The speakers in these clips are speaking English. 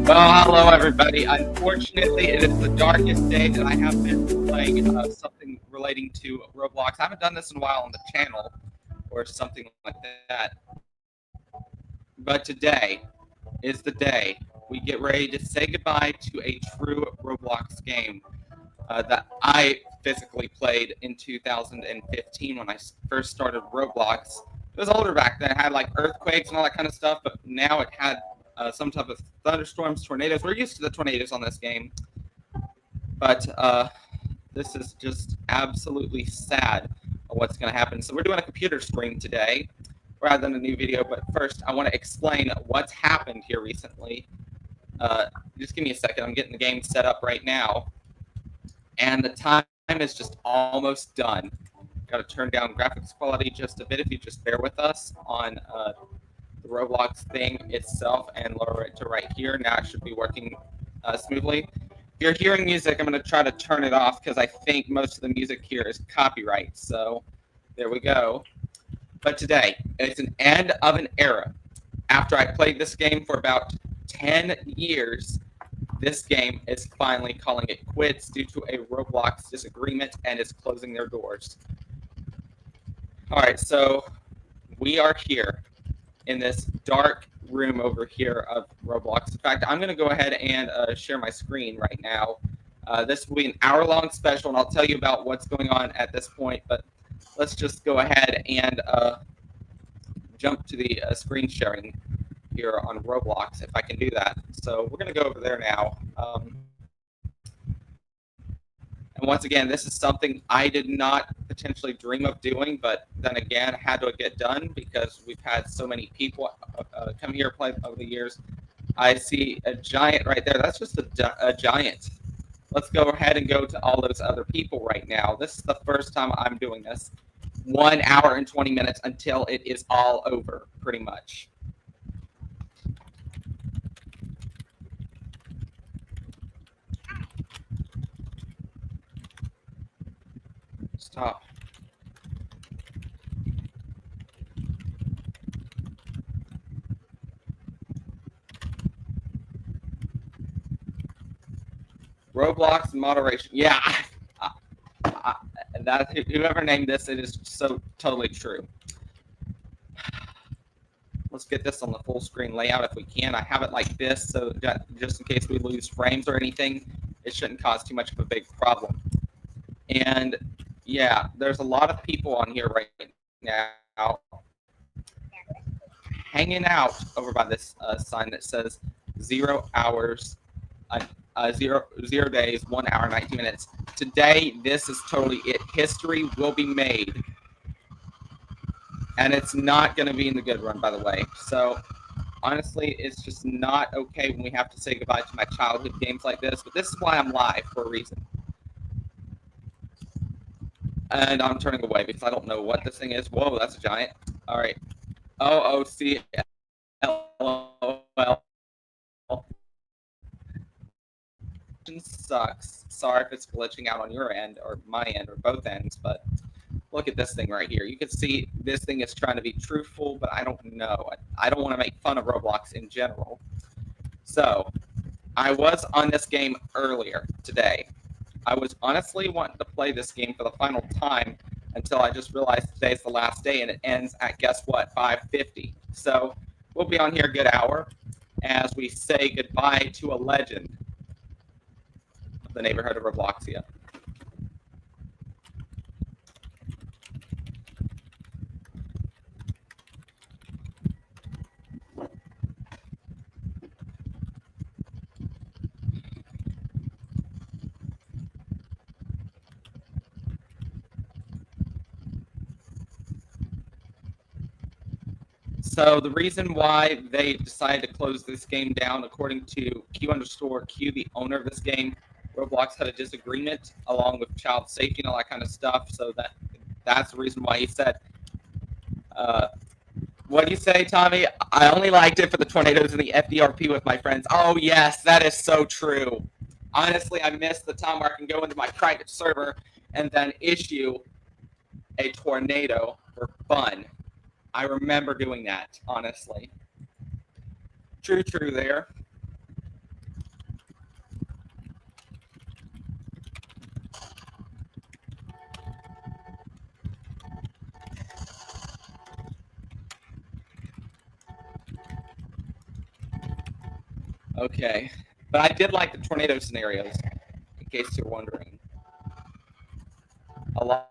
Well, hello everybody. Unfortunately, it is the darkest day that I have been playing something relating to Roblox. I haven't done this in a while on the channel or something like that. But today is the day we get ready to say goodbye to a true Roblox game that I physically played in 2015 when I first started Roblox. It was older back then. It had like earthquakes and all that kind of stuff, but now it had some type of thunderstorms, tornadoes. We're used to the tornadoes on this game, but this is just absolutely sad what's going to happen. So we're doing a computer screen today rather than a new video, but first I want to explain what's happened here recently. Just give me a second. I'm getting the game set up right now, and the time is just almost done. Got to turn down graphics quality just a bit if you just bear with us on the Roblox thing itself and lower it to right here. Now it should be working smoothly. If you're hearing music, I'm going to try to turn it off because I think most of the music here is copyright. So there we go. But today, it's an end of an era. After I played this game for about 10 years, this game is finally calling it quits due to a Roblox disagreement and is closing their doors. All right, so we are here in this dark room over here of Roblox. In fact, I'm going to go ahead and share my screen right now. This will be an hour-long special, and I'll tell you about what's going on at this point, but let's just go ahead and jump to the screen sharing here on Roblox, if I can do that. So we're going to go over there now. And once again, this is something I did not potentially dream of doing, but then again, had to get done because we've had so many people come here play over the years. I see a giant right there. That's just a giant. Let's go ahead and go to all those other people right now. This is the first time I'm doing this. 1 hour and 20 minutes until it is all over, pretty much. Stop. Roblox moderation. Yeah, that whoever named this, it is so totally true. Let's get this on the full screen layout if we can. I have it like this, so just in case we lose frames or anything, it shouldn't cause too much of a big problem. And yeah, there's a lot of people on here right now hanging out over by this sign that says 0 hours, 0 days, 1 hour, 19 minutes. Today, this is totally it. History will be made. And it's not going to be in the good run, by the way. So, honestly, it's just not okay when we have to say goodbye to my childhood games like this. But this is why I'm live, for a reason. And I'm turning away because I don't know what this thing is. Whoa, that's a giant. All right. OOCLOL. Sucks. Sorry if it's glitching out on your end or my end or both ends, but look at this thing right here. You can see this thing is trying to be truthful, but I don't know. I don't want to make fun of Roblox in general. So I was on this game earlier today. I was honestly wanting to play this game for the final time until I just realized today's the last day and it ends at, guess what, 5:50. So we'll be on here a good hour as we say goodbye to a legend of the neighborhood of Robloxia. So the reason why they decided to close this game down, according to Q_Q, the owner of this game, Roblox had a disagreement along with child safety and all that kind of stuff. So that's the reason why he said, what do you say, Tommy? I only liked it for the tornadoes and the FDRP with my friends. Oh, yes, that is so true. Honestly, I miss the time where I can go into my private server and then issue a tornado for fun. I remember doing that, honestly. True there. Okay, but I did like the tornado scenarios, in case you're wondering. A lot.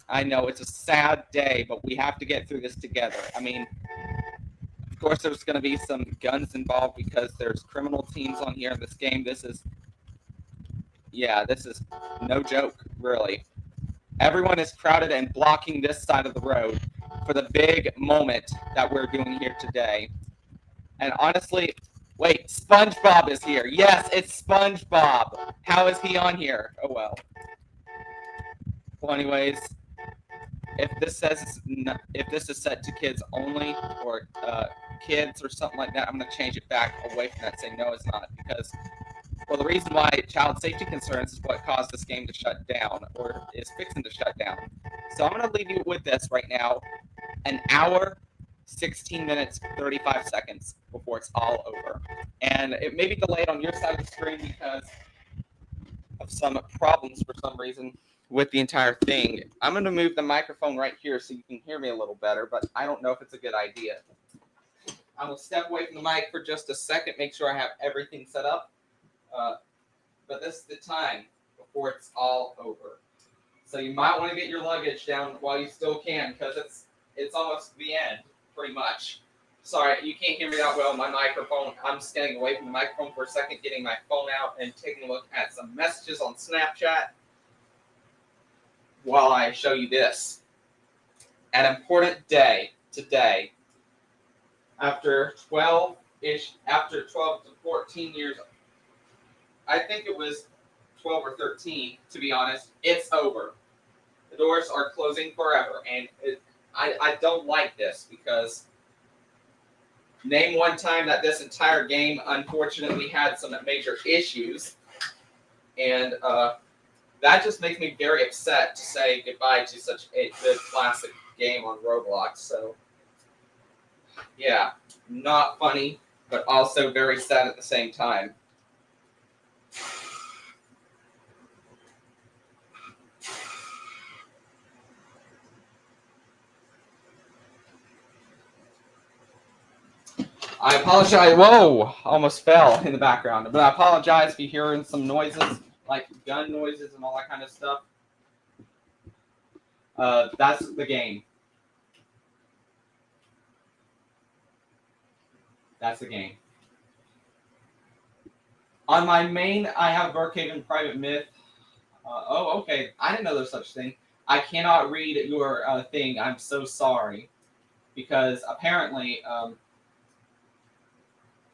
I know it's a sad day, but we have to get through this together. I mean, of course, there's going to be some guns involved because there's criminal teams on here in this game. This is no joke, really. Everyone is crowded and blocking this side of the road for the big moment that we're doing here today. And honestly, wait, SpongeBob is here. Yes, it's SpongeBob. How is he on here? Oh well. Well, anyways, if this is set to kids only or kids or something like that, I'm gonna change it back away from that. Say no, it's not, because well, the reason why child safety concerns is what caused this game to shut down or is fixing to shut down. So I'm gonna leave you with this right now: an hour, 16 minutes, 35 seconds before it's all over, and it may be delayed on your side of the screen because of some problems for some reason with the entire thing. I'm going to move the microphone right here so you can hear me a little better, but I don't know if it's a good idea. I will step away from the mic for just a second, make sure I have everything set up. But this is the time before it's all over. So you might want to get your luggage down while you still can, because it's almost the end, pretty much. Sorry, you can't hear me that well on my microphone. I'm standing away from the microphone for a second, getting my phone out and taking a look at some messages on Snapchat while I show you this. An important day today. After 12 to 14 years, I think it was 12 or 13, to be honest, it's over. The doors are closing forever, and I don't like this because name one time that this entire game unfortunately had some major issues, and that just makes me very upset to say goodbye to such a good classic game on Roblox. So, yeah, not funny, but also very sad at the same time. I apologize. Whoa, almost fell in the background. But I apologize if you're hearing some noises, like gun noises and all that kind of stuff. That's the game. That's the game. On my main, I have Brookhaven Private Myth. Okay. I didn't know there's such thing. I cannot read your thing. I'm so sorry. Because apparently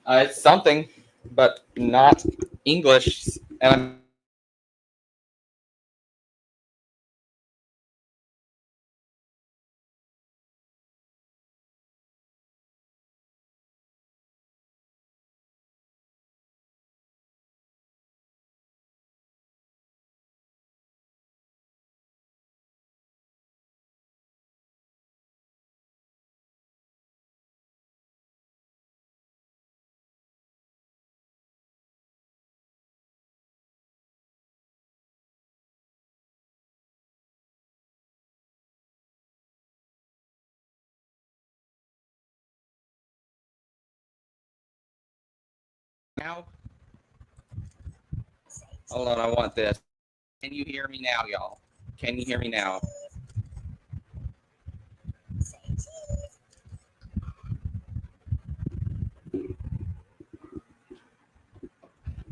it's something, but not English. And I'm now. Hold on, I want this. Can you hear me now, y'all? Can you hear me now?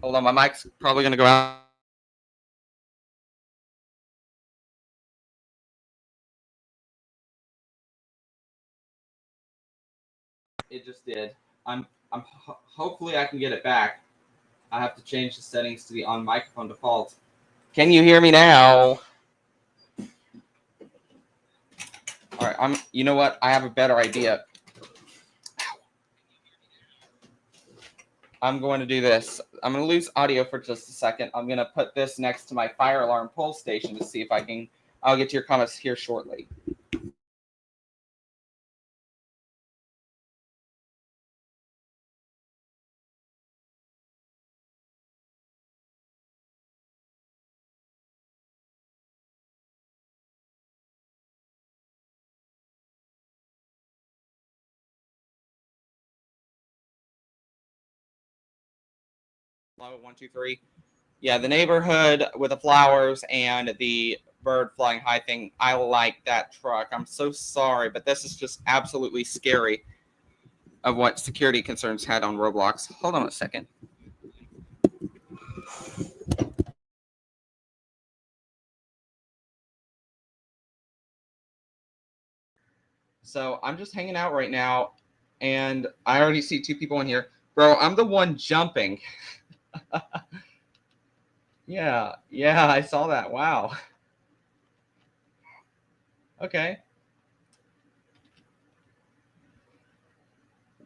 Hold on, my mic's probably going to go out. It just did. Hopefully I can get it back. I have to change the settings to the on microphone default. Can you hear me now? All right, you know what? I have a better idea. I'm going to do this. I'm going to lose audio for just a second. I'm going to put this next to my fire alarm pull station to see if I'll get to your comments here shortly. Hello, 1, 2, 3. Yeah, the neighborhood with the flowers and the bird flying high thing. I like that truck. I'm so sorry, but this is just absolutely scary of what security concerns had on Roblox. Hold on a second. So I'm just hanging out right now, and I already see 2 people in here. Bro, I'm the one jumping. Yeah, I saw that. Wow. Okay.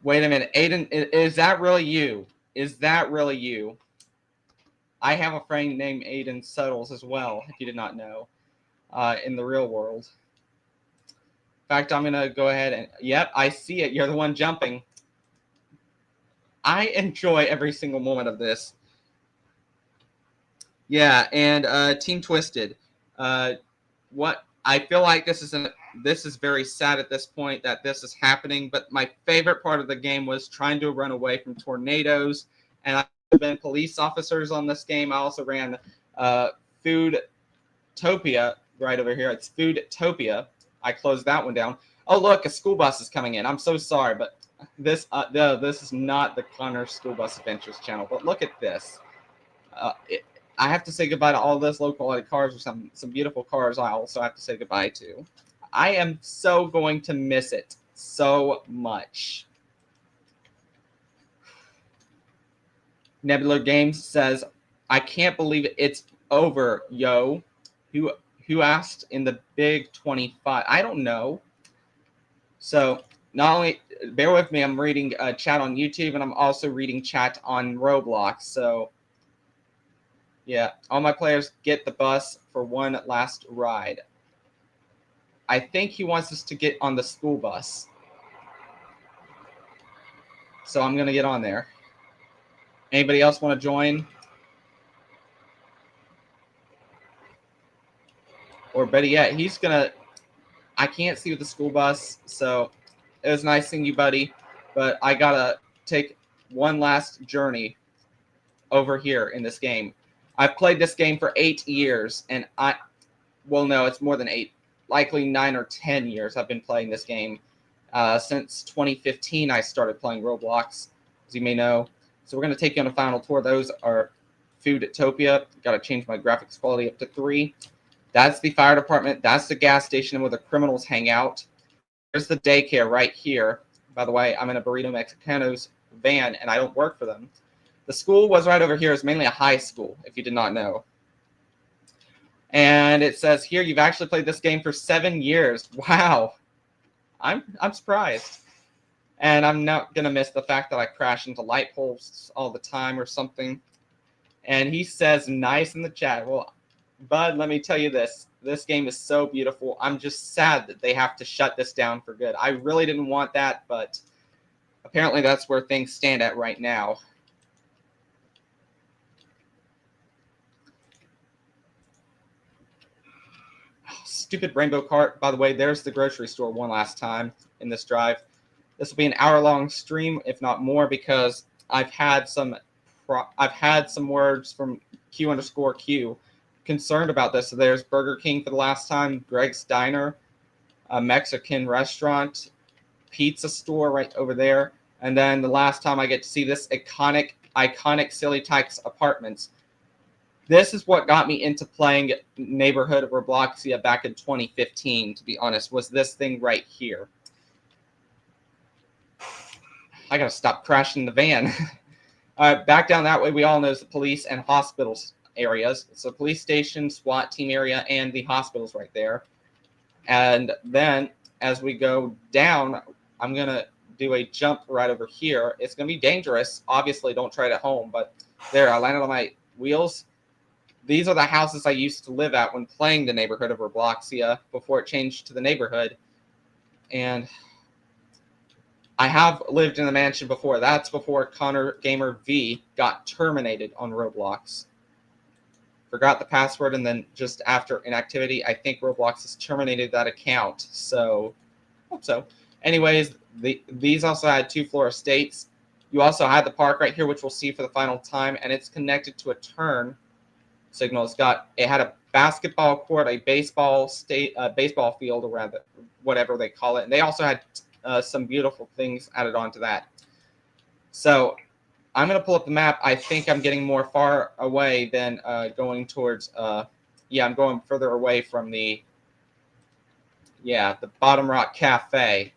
Wait a minute, Aiden, is that really you? Is that really you? I have a friend named Aiden Suttles as well, if you did not know, in the real world. In fact, I'm going to go ahead and, yep, I see it. You're the one jumping. I enjoy every single moment of this. Yeah, and Team Twisted. What I feel like this is very sad at this point that this is happening. But my favorite part of the game was trying to run away from tornadoes, and I've been police officers on this game. I also ran Foodtopia right over here. It's Foodtopia. I closed that one down. Oh look, a school bus is coming in. I'm so sorry, but this is not the Connor School Bus Adventures channel. But look at this. I have to say goodbye to all those low quality cars, or some beautiful cars I also have to say goodbye to. I am so going to miss it so much. Nebular Games says, I can't believe it's over, yo. Who asked in the big 25? I don't know. So not only, bear with me, I'm reading chat on YouTube, and I'm also reading chat on Roblox. So yeah, all my players get the bus for one last ride. I think he wants us to get on the school bus. So I'm going to get on there. Anybody else want to join? Or better yet, he's going to... I can't see with the school bus, so it was nice seeing you, buddy. But I got to take one last journey over here in this game. I've played this game for 8 years, and well, no, it's more than 8. Likely 9 or 10 years I've been playing this game. Since 2015, I started playing Roblox, as you may know. So we're going to take you on a final tour. Those are Foodtopia. Got to change my graphics quality up to 3. That's the fire department. That's the gas station where the criminals hang out. There's the daycare right here. By the way, I'm in a Burrito Mexicano's van, and I don't work for them. The school was right over here. It's mainly a high school, if you did not know. And it says here, you've actually played this game for 7 years. Wow. I'm surprised. And I'm not going to miss the fact that I crash into light poles all the time or something. And he says, nice in the chat. Well, Bud, let me tell you this. This game is so beautiful. I'm just sad that they have to shut this down for good. I really didn't want that, but apparently that's where things stand at right now. Stupid rainbow cart. By the way, there's the grocery store one last time in this drive. This will be an hour-long stream, if not more, because I've had some words from Q_Q concerned about this. So there's Burger King for the last time, Greg's Diner, a Mexican restaurant, pizza store right over there, and then the last time I get to see this iconic Silly Tykes Apartments. This is what got me into playing Neighborhood of Robloxia back in 2015, to be honest, was this thing right here. I gotta stop crashing the van. Back down that way, we all know the police and hospitals areas. So police station, SWAT team area, and the hospitals right there. And then as we go down, I'm gonna do a jump right over here. It's gonna be dangerous. Obviously, don't try it at home, but there, I landed on my wheels. These are the houses I used to live at when playing the Neighborhood of Robloxia before it changed to the neighborhood. And I have lived in the mansion before. That's before Connor Gamer V got terminated on Roblox. Forgot the password, and then just after inactivity, I think Roblox has terminated that account. So, hope so. Anyways, these also had 2-floor estates. You also had the park right here, which we'll see for the final time, and it's connected to a turn signal. It had a basketball court, a baseball field, or rather, whatever they call it, and they also had some beautiful things added onto that. So I'm going to pull up the map. I think I'm getting more far away than going towards. I'm going further away from the Bottom Rock Cafe.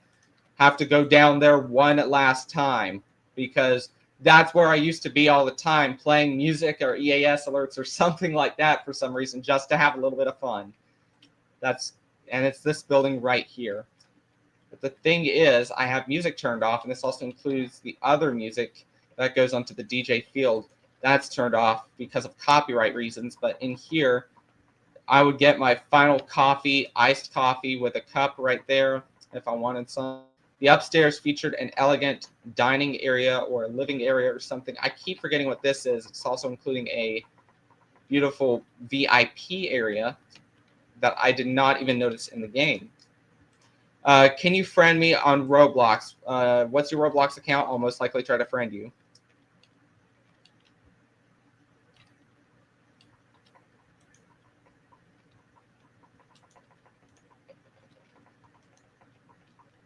Have to go down there one last time because that's where I used to be all the time, playing music or EAS alerts or something like that for some reason, just to have a little bit of fun. And it's this building right here. But the thing is, I have music turned off, and this also includes the other music that goes onto the DJ field. That's turned off because of copyright reasons. But in here, I would get my final coffee, iced coffee with a cup right there if I wanted some. The upstairs featured an elegant dining area or a living area or something. I keep forgetting what this is. It's also including a beautiful VIP area that I did not even notice in the game. Can you friend me on Roblox? What's your Roblox account? I'll most likely try to friend you.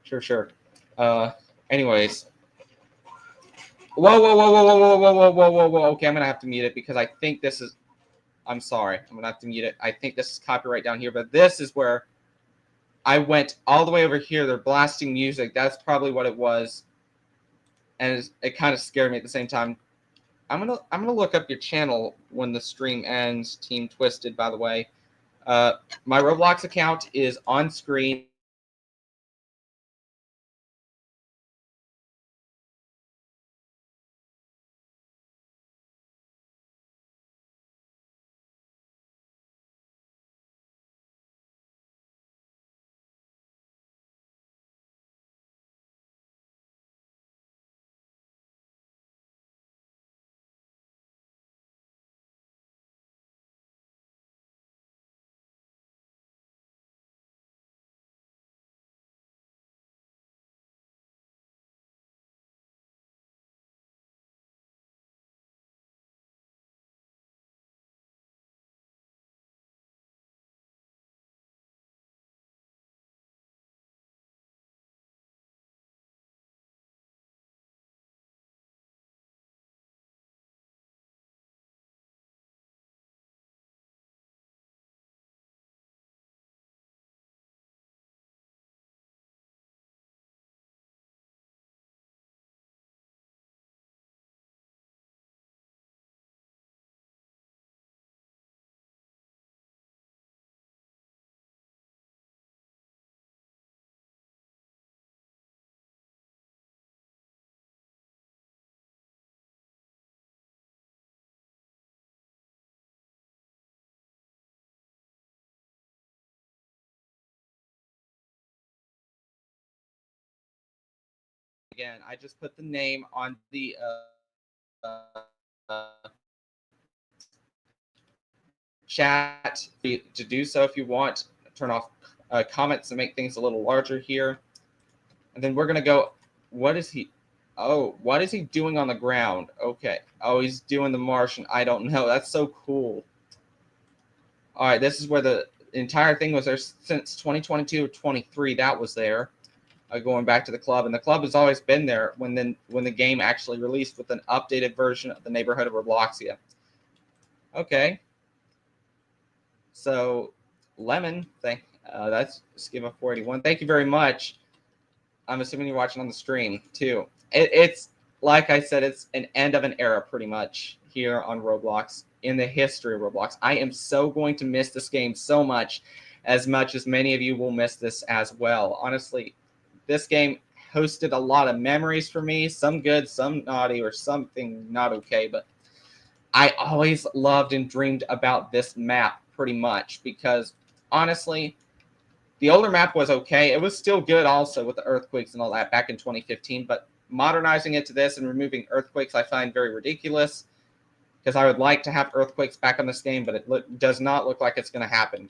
Sure. Anyways. Whoa. Okay, I'm going to have to mute it because I think this is... I'm sorry. I'm going to have to mute it. I think this is copyright down here, but this is where I went all the way over here. They're blasting music. That's probably what it was. And it kind of scared me at the same time. I'm gonna look up your channel when the stream ends, Team Twisted, by the way. My Roblox account is on screen. Again, I just put the name on the chat to do so if you want. Turn off comments to make things a little larger here. And then we're going to go, what is he doing on the ground? Okay. Oh, he's doing the Martian. I don't know. That's so cool. All right, this is where the entire thing was there since 2022 or 23. That was there. Going back to the club, and the club has always been there when the game actually released with an updated version of the neighborhood of Robloxia. Okay. So, Lemon, that's Skimma 481. Thank you very much. I'm assuming you're watching on the stream too. It's like I said, it's an end of an era pretty much here on Roblox, in the history of Roblox. I am so going to miss this game so much as many of you will miss this as well. Honestly, this game hosted a lot of memories for me, some good, some naughty, or something not okay, but I always loved and dreamed about this map pretty much because, honestly, the older map was okay. It was still good also with the earthquakes and all that back in 2015, but modernizing it to this and removing earthquakes I find very ridiculous because I would like to have earthquakes back on this game, but it does not look like it's going to happen.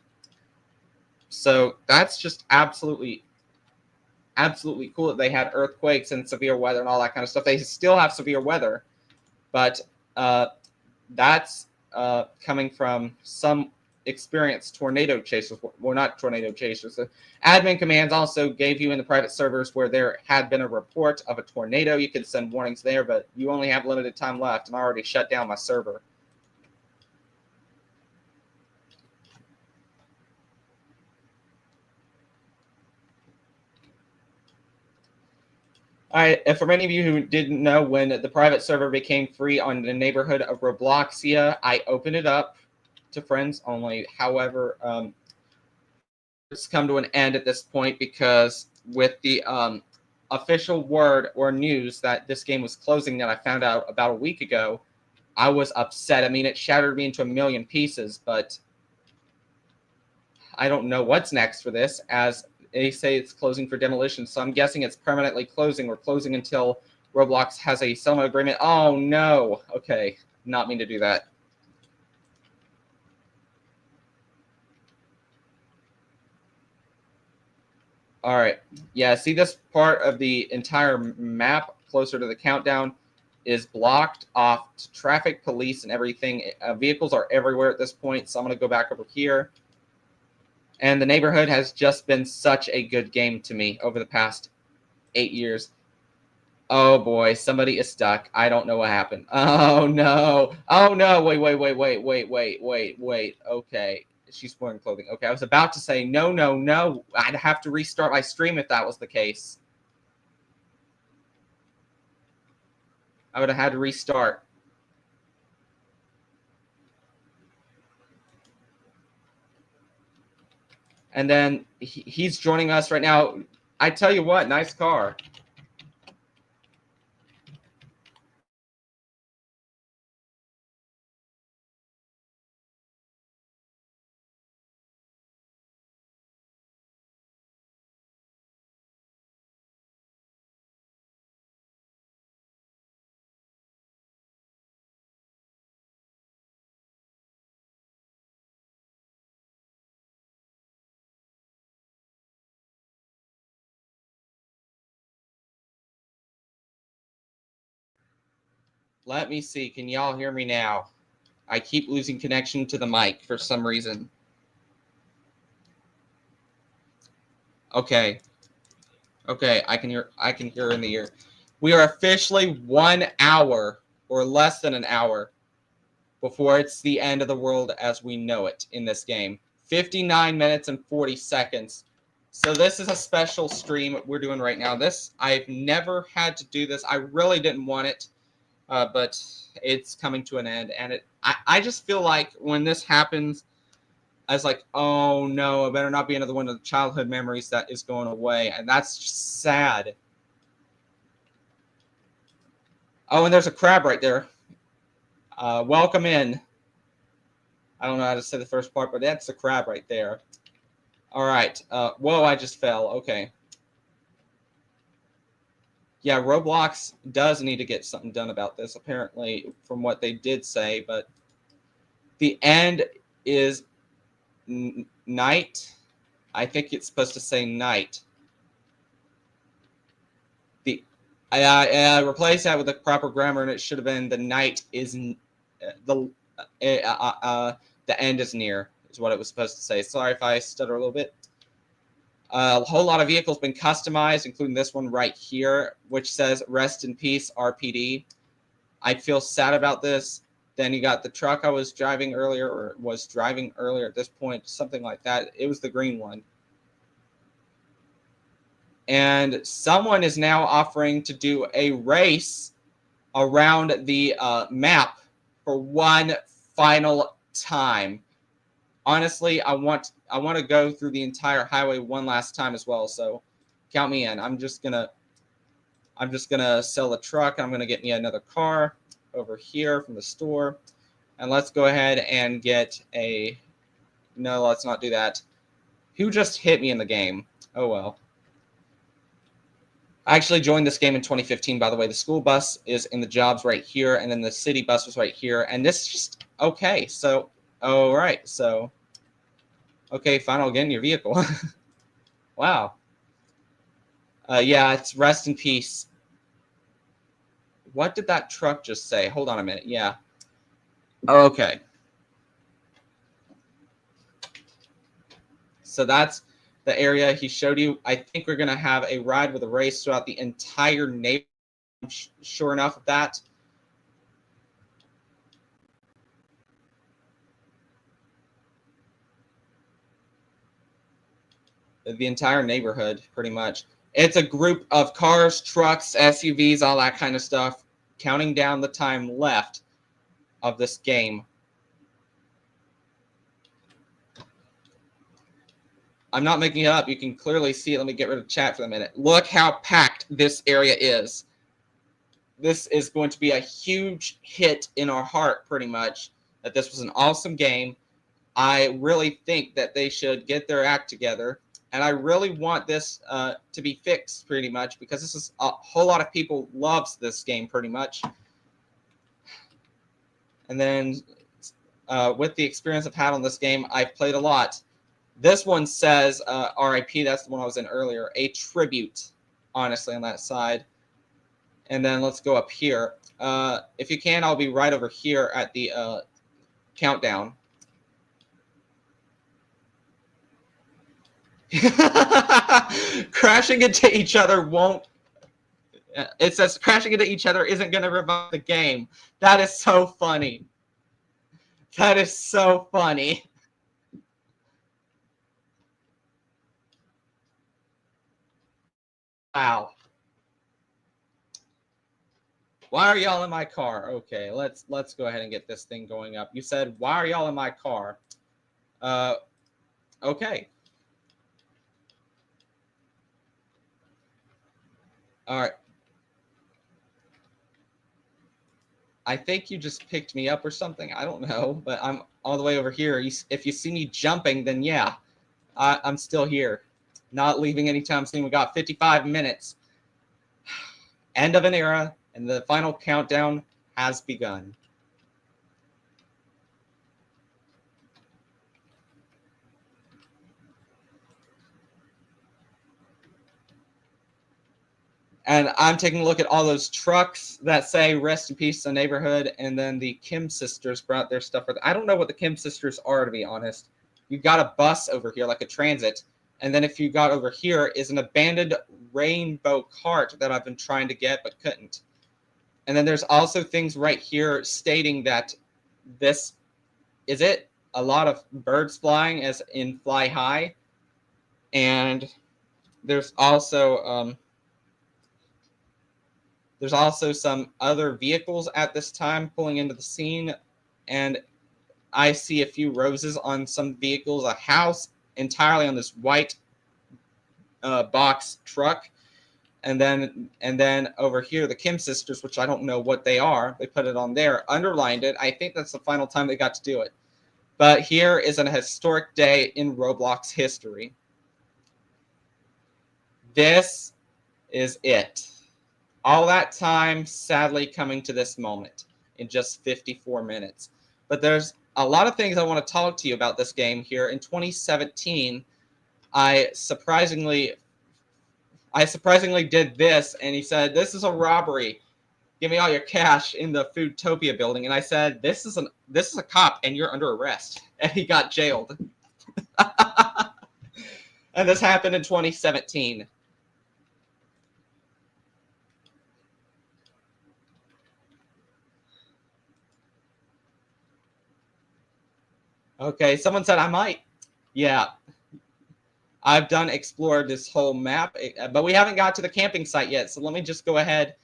So that's just absolutely absolutely cool that they had earthquakes and severe weather and all that kind of stuff. They still have severe weather, but that's coming from some experienced tornado chasers. Well, not tornado chasers. The admin commands also gave you in the private servers where there had been a report of a tornado. You could send warnings there, but you only have limited time left, and I already shut down my server. All right, and for many of you who didn't know, when the private server became free on the neighborhood of Robloxia, I opened it up to friends only. However, it's come to an end at this point because with the official word or news that this game was closing that I found out about a week ago, I was upset. I mean, it shattered me into a million pieces, but I don't know what's next for this, as they say it's closing for Demolition, so I'm guessing it's permanently closing or closing until Roblox has a settlement agreement. Oh, no. Okay, not mean to do that. All right. Yeah, see this part of the entire map closer to the countdown is blocked off to traffic, police, and everything. Vehicles are everywhere at this point, so I'm going to go back over here. And the neighborhood has just been such a good game to me over the past 8 years. Oh, boy, somebody is stuck. I don't know what happened. Oh, no. Oh, no. Wait. Okay. She's wearing clothing. Okay, I was about to say, no. I'd have to restart my stream if that was the case. I would have had to restart. And then he's joining us right now. I tell you what, nice car. Let me see. Can y'all hear me now? I keep losing connection to the mic for some reason. Okay, I can hear in the ear. We are officially 1 hour or less than an hour before it's the end of the world as we know it in this game. 59 minutes and 40 seconds. So this is a special stream we're doing right now. I've never had to do this. I really didn't want it, but it's coming to an end. And I just feel like when this happens, I was like, oh no, it better not be another one of the childhood memories that is going away. And that's just sad. Oh, and there's a crab right there. Welcome in. I don't know how to say the first part, but that's the crab right there. All right. Whoa, I just fell. Okay. Yeah, Roblox does need to get something done about this, apparently, from what they did say. But the end is night. I think it's supposed to say night. I replaced that with the proper grammar, and it should have been the night is the end is near, is what it was supposed to say. Sorry if I stutter a little bit. A whole lot of vehicles been customized, including this one right here, which says "Rest in Peace, RPD." I feel sad about this. Then you got the truck I was driving earlier, or was driving earlier at this point, something like that. It was the green one. And someone is now offering to do a race around the map for one final time. Honestly, I want to go through the entire highway one last time as well. So count me in. I'm just gonna sell the truck. I'm gonna get me another car over here from the store, and let's go ahead and get a. No, let's not do that. Who just hit me in the game? Oh well. I actually joined this game in 2015, by the way. The school bus is in the jobs right here, and then the city bus was right here. And this is just, okay, so, all right, so, okay, fine, I'll get in your vehicle. Wow. Yeah, it's rest in peace. What did that truck just say? Hold on a minute. Yeah. Okay. So that's the area he showed you. I think we're going to have a ride with a race throughout the entire neighborhood. I'm sure enough of that. The entire neighborhood, pretty much. It's a group of cars, trucks, SUVs, all that kind of stuff, counting down the time left of this game. I'm not making it up. You can clearly see it. Let me get rid of chat for a minute. Look how packed this area is. This is going to be a huge hit in our heart, pretty much, that this was an awesome game. I really think that they should get their act together. And I really want this to be fixed, pretty much, because this is a whole lot of people loves this game, pretty much. And then with the experience I've had on this game, I've played a lot. This one says RIP. That's the one I was in earlier. A tribute, honestly, on that side. And then let's go up here. If you can, I'll be right over here at the countdown. Crashing into each other won't. It says crashing into each other isn't going to revive the game. That is so funny. That is so funny. Wow. Why are y'all in my car? Okay, let's go ahead and get this thing going up. You said, why are y'all in my car? Okay. All right. I think you just picked me up or something. I don't know, but I'm all the way over here. If you see me jumping, then yeah, I'm still here. Not leaving anytime soon. We got 55 minutes. End of an era, and the final countdown has begun. And I'm taking a look at all those trucks that say rest in peace the neighborhood, and then the Kim sisters brought their stuff. I don't know what the Kim sisters are, to be honest. You got a bus over here, like a transit. And then if you got over here is an abandoned rainbow cart that I've been trying to get but couldn't. And then there's also things right here stating that this is it. A lot of birds flying, as in fly high. And there's also some other vehicles at this time pulling into the scene. And I see a few roses on some vehicles, a house entirely on this white box truck. And then over here, the Kim sisters, which I don't know what they are. They put it on there, underlined it. I think that's the final time they got to do it. But here is an historic day in Roblox history. This is it. All that time, sadly, coming to this moment in just 54 minutes. But there's a lot of things I want to talk to you about this game here. In 2017, I surprisingly did this, and he said, "This is a robbery. Give me all your cash," in the Foodtopia building. And I said, "This is a cop, and you're under arrest." And he got jailed. And this happened in 2017. Okay, someone said I might. Yeah. I've done explored this whole map, but we haven't got to the camping site yet. So let me just go ahead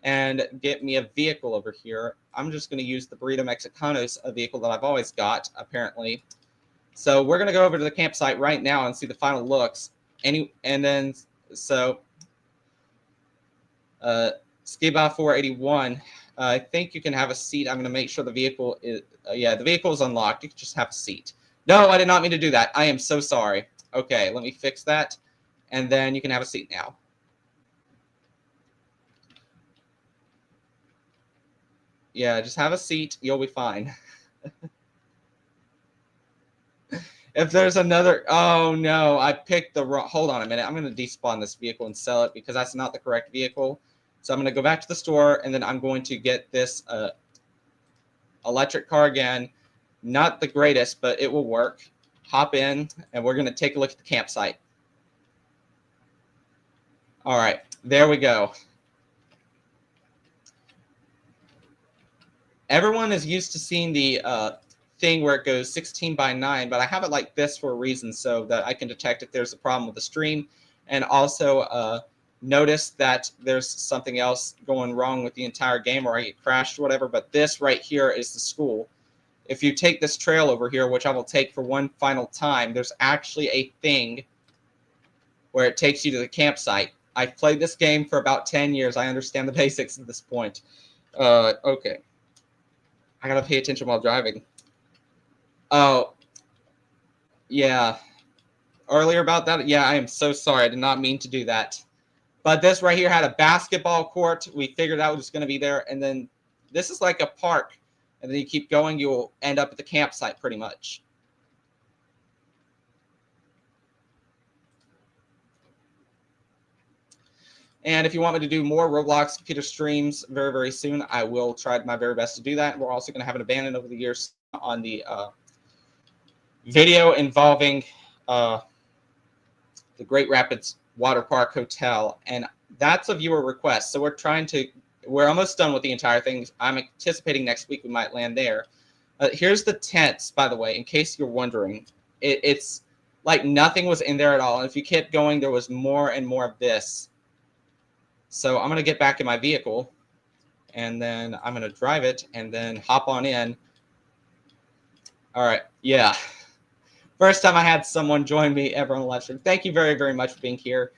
and get me a vehicle over here. I'm just going to use the Burrito Mexicanos, a vehicle that I've always got, apparently. So we're going to go over to the campsite right now and see the final looks. Skiba 481. I think you can have a seat. I'm going to make sure the vehicle is, the vehicle is unlocked. You can just have a seat. No, I did not mean to do that. I am so sorry. Okay, let me fix that. And then you can have a seat now. Yeah, just have a seat. You'll be fine. If there's another, oh no, I picked the wrong, hold on a minute. I'm going to despawn this vehicle and sell it because that's not the correct vehicle. So I'm going to go back to the store and then I'm going to get this electric car again. Not the greatest, but it will work. Hop in and we're going to take a look at the campsite. All right, there we go. Everyone is used to seeing the thing where it goes 16 by 9, but I have it like this for a reason so that I can detect if there's a problem with the stream, and also notice that there's something else going wrong with the entire game or I get crashed or whatever. But this right here is the school. If you take this trail over here, which I will take for one final time, there's actually a thing where it takes you to the campsite. I've played this game for about 10 years. I understand the basics at this point. Okay. I gotta pay attention while driving. Oh, yeah. Earlier about that, yeah, I am so sorry. I did not mean to do that. But this right here had a basketball court. We figured out it was going to be there. And then this is like a park. And then you keep going, you'll end up at the campsite pretty much. And if you want me to do more Roblox computer streams very, very soon, I will try my very best to do that. We're also going to have an abandon over the years on the video involving the Great Rapids Water Park Hotel. And that's a viewer request. So we're almost done with the entire thing. I'm anticipating next week we might land there. Here's the tents, by the way, in case you're wondering. It's like nothing was in there at all. And if you kept going, there was more and more of this. So I'm going to get back in my vehicle, and then I'm going to drive it, and then hop on in. All right, yeah. First time I had someone join me ever on the live stream. Thank you very, very much for being here.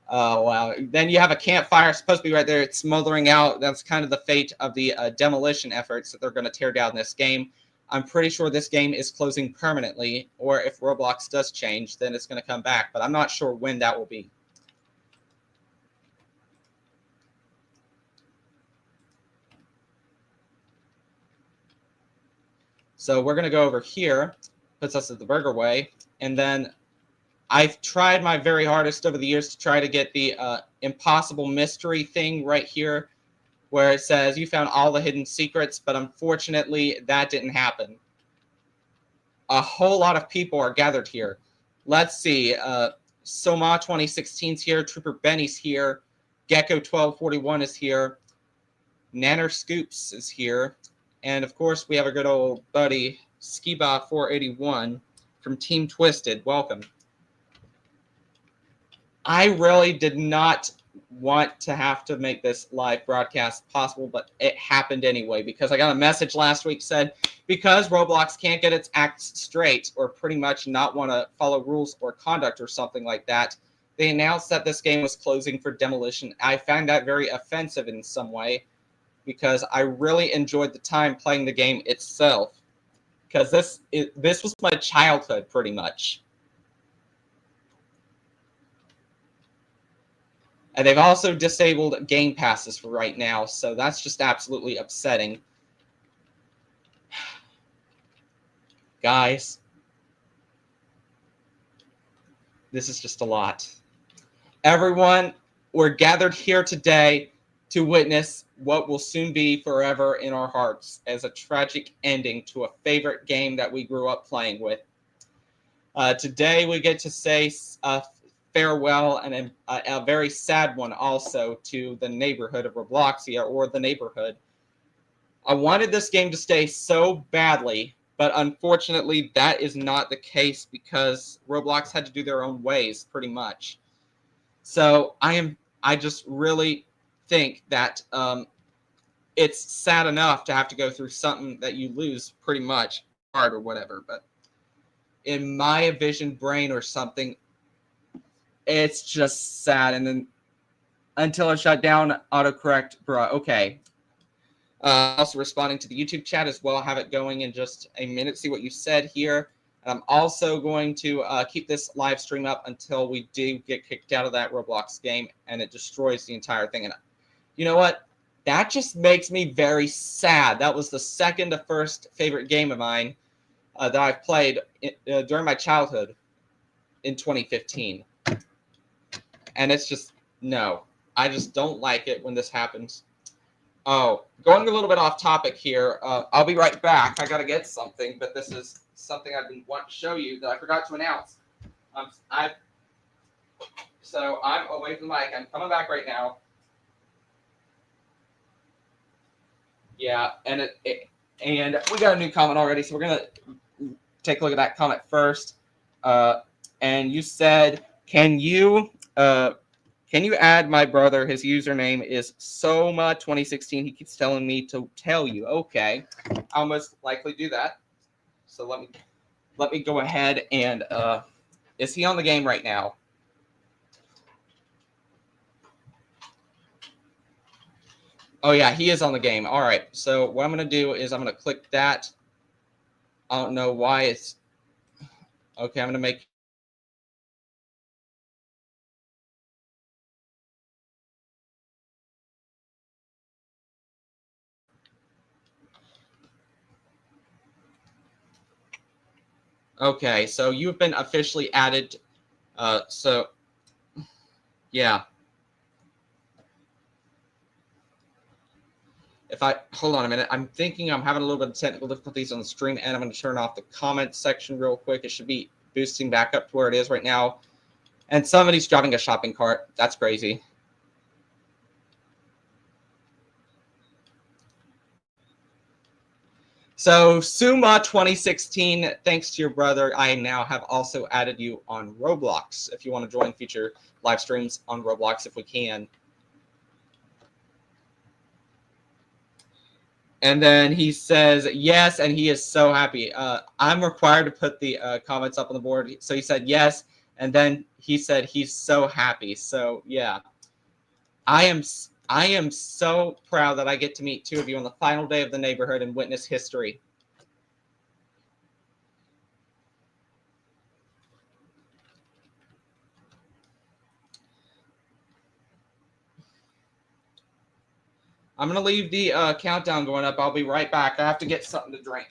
Wow. Then you have a campfire supposed to be right there. It's smoldering out. That's kind of the fate of the demolition efforts that they're going to tear down this game. I'm pretty sure this game is closing permanently, or if Roblox does change, then it's going to come back. But I'm not sure when that will be. So we're going to go over here, puts us at the Burger Way, and then I've tried my very hardest over the years to try to get the impossible mystery thing right here where it says you found all the hidden secrets, but unfortunately that didn't happen. A whole lot of people are gathered here. Let's see. Soma 2016 is here. Trooper Benny's here. Gecko 1241 is here. Nanner Scoops is here. And, of course, we have a good old buddy, Skiba 481 from Team Twisted. Welcome. I really did not want to have to make this live broadcast possible, but it happened anyway because I got a message last week said because Roblox can't get its act straight or pretty much not want to follow rules or conduct or something like that, they announced that this game was closing for demolition. I found that very offensive in some way, because I really enjoyed the time playing the game itself. Because this was my childhood, pretty much. And they've also disabled game passes for right now, so that's just absolutely upsetting. Guys, this is just a lot. Everyone, we're gathered here today to witness what will soon be forever in our hearts as a tragic ending to a favorite game that we grew up playing with. Today we get to say farewell and a very sad one also to the neighborhood of Robloxia, or the neighborhood. I wanted this game to stay so badly, but unfortunately that is not the case because Roblox had to do their own ways pretty much. So I just really think that it's sad enough to have to go through something that you lose pretty much hard or whatever, but in my vision brain or something, it's just sad. And then until I shut down autocorrect, bruh. Okay. Also responding to the YouTube chat as well. Have it going in just a minute. See what you said here. And I'm also going to keep this live stream up until we do get kicked out of that Roblox game and it destroys the entire thing. And you know what? That just makes me very sad. That was the second to first favorite game of mine. that I've played during my childhood in 2015. And it's just, no. I just don't like it when this happens. Oh, going a little bit off topic here. I'll be right back. I got to get something, but this is something I've been wanting to show you that I forgot to announce. So I'm away from the mic. I'm coming back right now. Yeah, and and we got a new comment already, so we're gonna take a look at that comment first. And you said, can you add my brother? His username is Soma2016. He keeps telling me to tell you. Okay, I'll most likely do that. So let me go ahead and is he on the game right now? Oh yeah, he is on the game. All right. So what I'm gonna do is I'm gonna click that. I don't know why it's okay. I'm gonna make. Okay, so you've been officially added. So yeah. If I hold on a minute, I'm thinking I'm having a little bit of technical difficulties on the stream, and I'm going to turn off the comment section real quick. It should be boosting back up to where it is right now. And somebody's driving a shopping cart. That's crazy. So Suma 2016, thanks to your brother, I now have also added you on Roblox. If you want to join future live streams on Roblox, if we can. And then he says, yes, and he is so happy. I'm required to put the comments up on the board. So he said, yes. And then he said, he's so happy. So, yeah. I am so proud that I get to meet two of you on the final day of the neighborhood and witness history. I'm going to leave the countdown going up. I'll be right back. I have to get something to drink.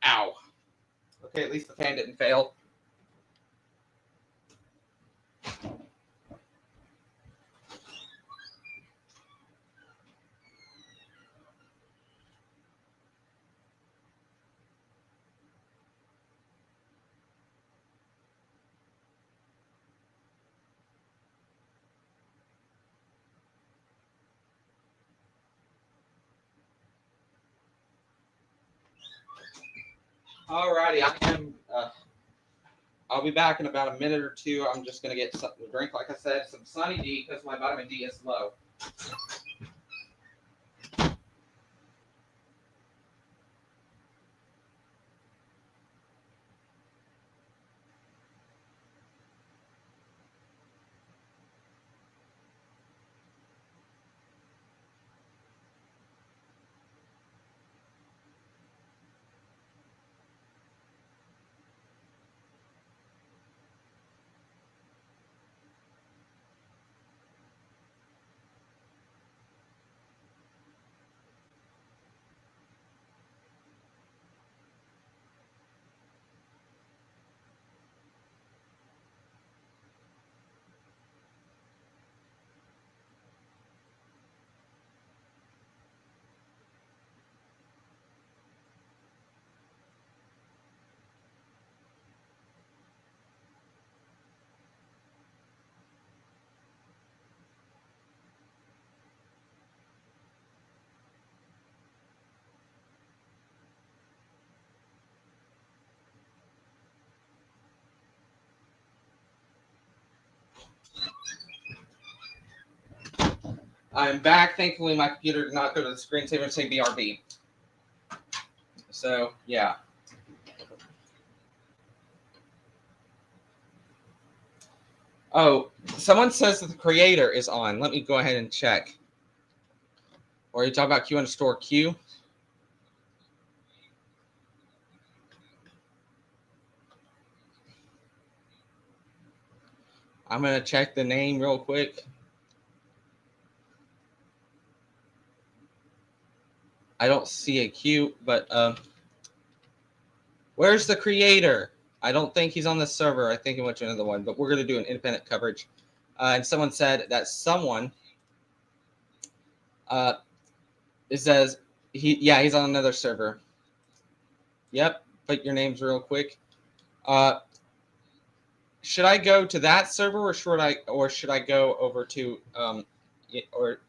Ow. Okay, at least the fan didn't fail. Alrighty, I'll be back in about a minute or two. I'm just going to get something to drink. Like I said, some Sunny D because my vitamin D is low. I'm back. Thankfully, my computer did not go to the screensaver and say BRB. So, yeah. Oh, someone says that the creator is on. Let me go ahead and check. Or are you talking about Q_Q? I'm going to check the name real quick. I don't see a Q, but Where's the creator? I don't think he's on the server. I think he went to another one, but we're going to do an independent coverage. And someone said that someone, it says, he's on another server. Yep, put your names real quick. Should I go to that server or should I go over to,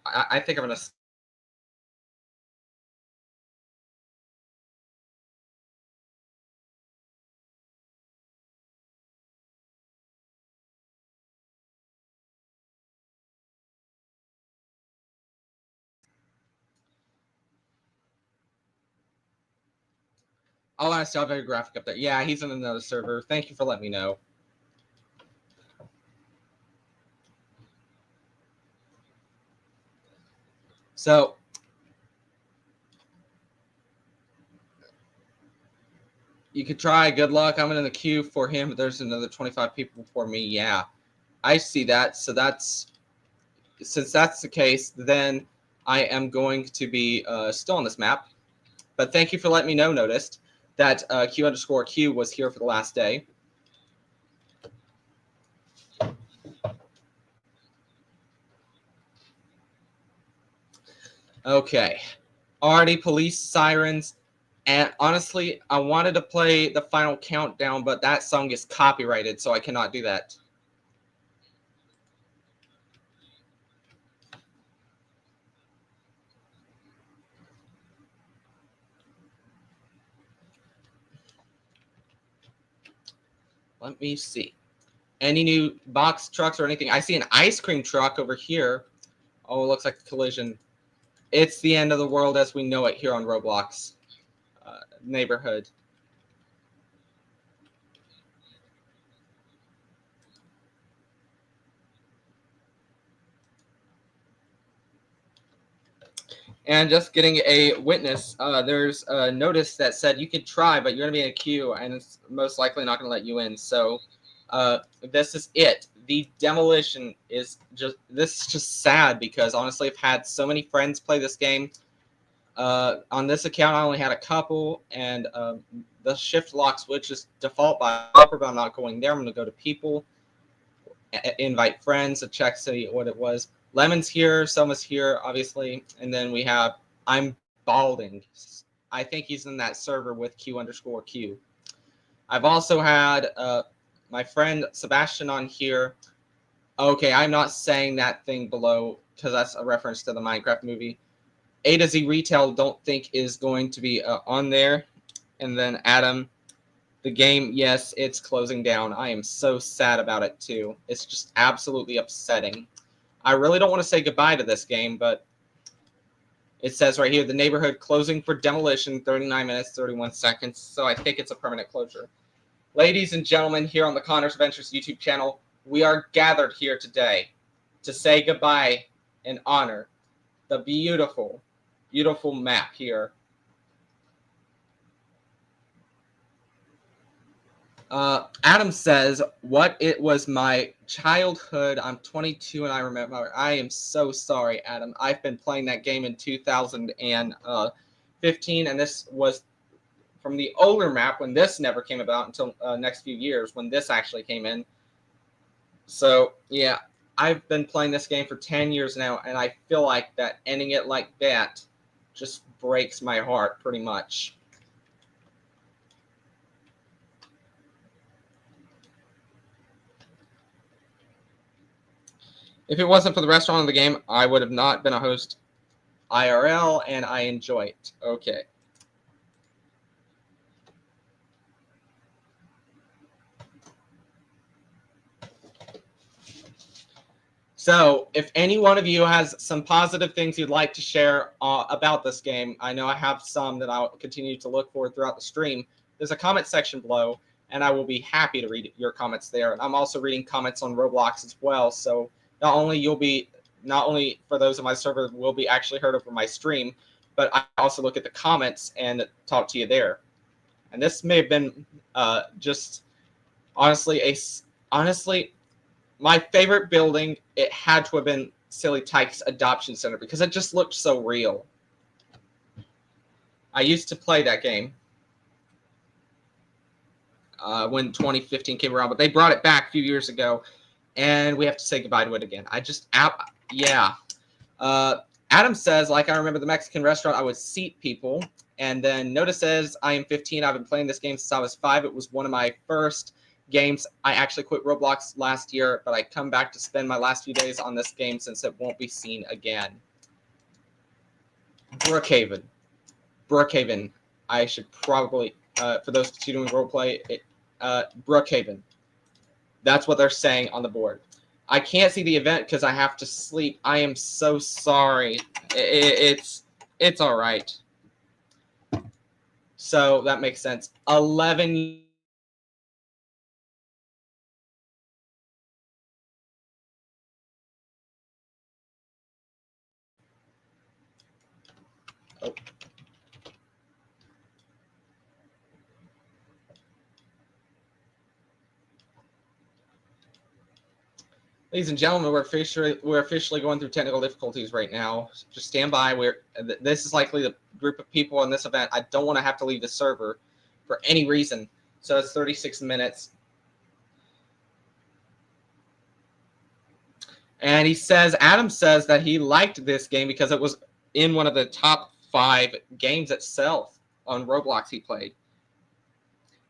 I think I'm going to. Oh, I still have a graphic up there. Yeah, he's on another server. Thank you for letting me know. So, you could try. Good luck. I'm in the queue for him. There's another 25 people before me. Yeah, I see that. So since that's the case, then I am going to be still on this map. But thank you for letting me know. Noticed that Q_Q was here for the last day. Okay, already police sirens. And honestly, I wanted to play the final countdown, but that song is copyrighted, so I cannot do that. Let me see. Any new box trucks or anything? I see an ice cream truck over here. Oh, it looks like a collision. It's the end of the world as we know it here on Roblox neighborhood. And just getting a witness, there's a notice that said you could try, but you're going to be in a queue, and it's most likely not going to let you in. So this is it. The Demolition is just sad because honestly, I've had so many friends play this game. On this account, I only had a couple, and the shift lock switch is default by developer, but I'm not going there. I'm going to go to people, invite friends to check, see what it was. Lemon's here, Selma's here, obviously, and then we have I'm balding. I think he's in that server with Q_Q. I've also had my friend Sebastian on here. Okay, I'm not saying that thing below because that's a reference to the Minecraft movie. A to Z Retail don't think is going to be on there. And then Adam, the game, yes, it's closing down. I am so sad about it too. It's just absolutely upsetting. I really don't want to say goodbye to this game, but it says right here, the neighborhood closing for Demolition, 39 minutes, 31 seconds. So I think it's a permanent closure. Ladies and gentlemen, here on the Connor's Adventures YouTube channel, we are gathered here today to say goodbye and honor the beautiful, beautiful map here. Adam says, what it was my childhood. I'm 22 and I remember. I am so sorry, Adam. I've been playing that game in 2015, and this was from the older map when this never came about until next few years when this actually came in. So, yeah, I've been playing this game for 10 years now, and I feel like that ending it like that just breaks my heart pretty much. If it wasn't for the restaurant of the game, I would have not been a host IRL, and I enjoy it. Okay. So, if any one of you has some positive things you'd like to share about this game, I know I have some that I'll continue to look for throughout the stream. There's a comment section below, and I will be happy to read your comments there. And I'm also reading comments on Roblox as well. So not only for those of my server will be actually heard over my stream, but I also look at the comments and talk to you there. And this may have been just honestly my favorite building. It had to have been Silly Tyke's Adoption Center because it just looked so real. I used to play that game. when 2015 came around, but they brought it back a few years ago, and we have to say goodbye to it again. Yeah. Adam says, like I remember the Mexican restaurant, I would seat people. And then Noda says, I am 15. I've been playing this game since I was 5. It was one of my first games. I actually quit Roblox last year, but I come back to spend my last few days on this game since it won't be seen again. Brookhaven. I should probably, for those doing roleplay, Brookhaven. That's what they're saying on the board. I can't see the event because I have to sleep. I am so sorry. It's all right. So that makes sense. 11. Oh. Ladies and gentlemen, we're officially going through technical difficulties right now. Just stand by. This is likely the group of people in this event. I don't want to have to leave the server for any reason. So it's 36 minutes. And Adam says that he liked this game because it was in one of the top 5 games itself on Roblox he played.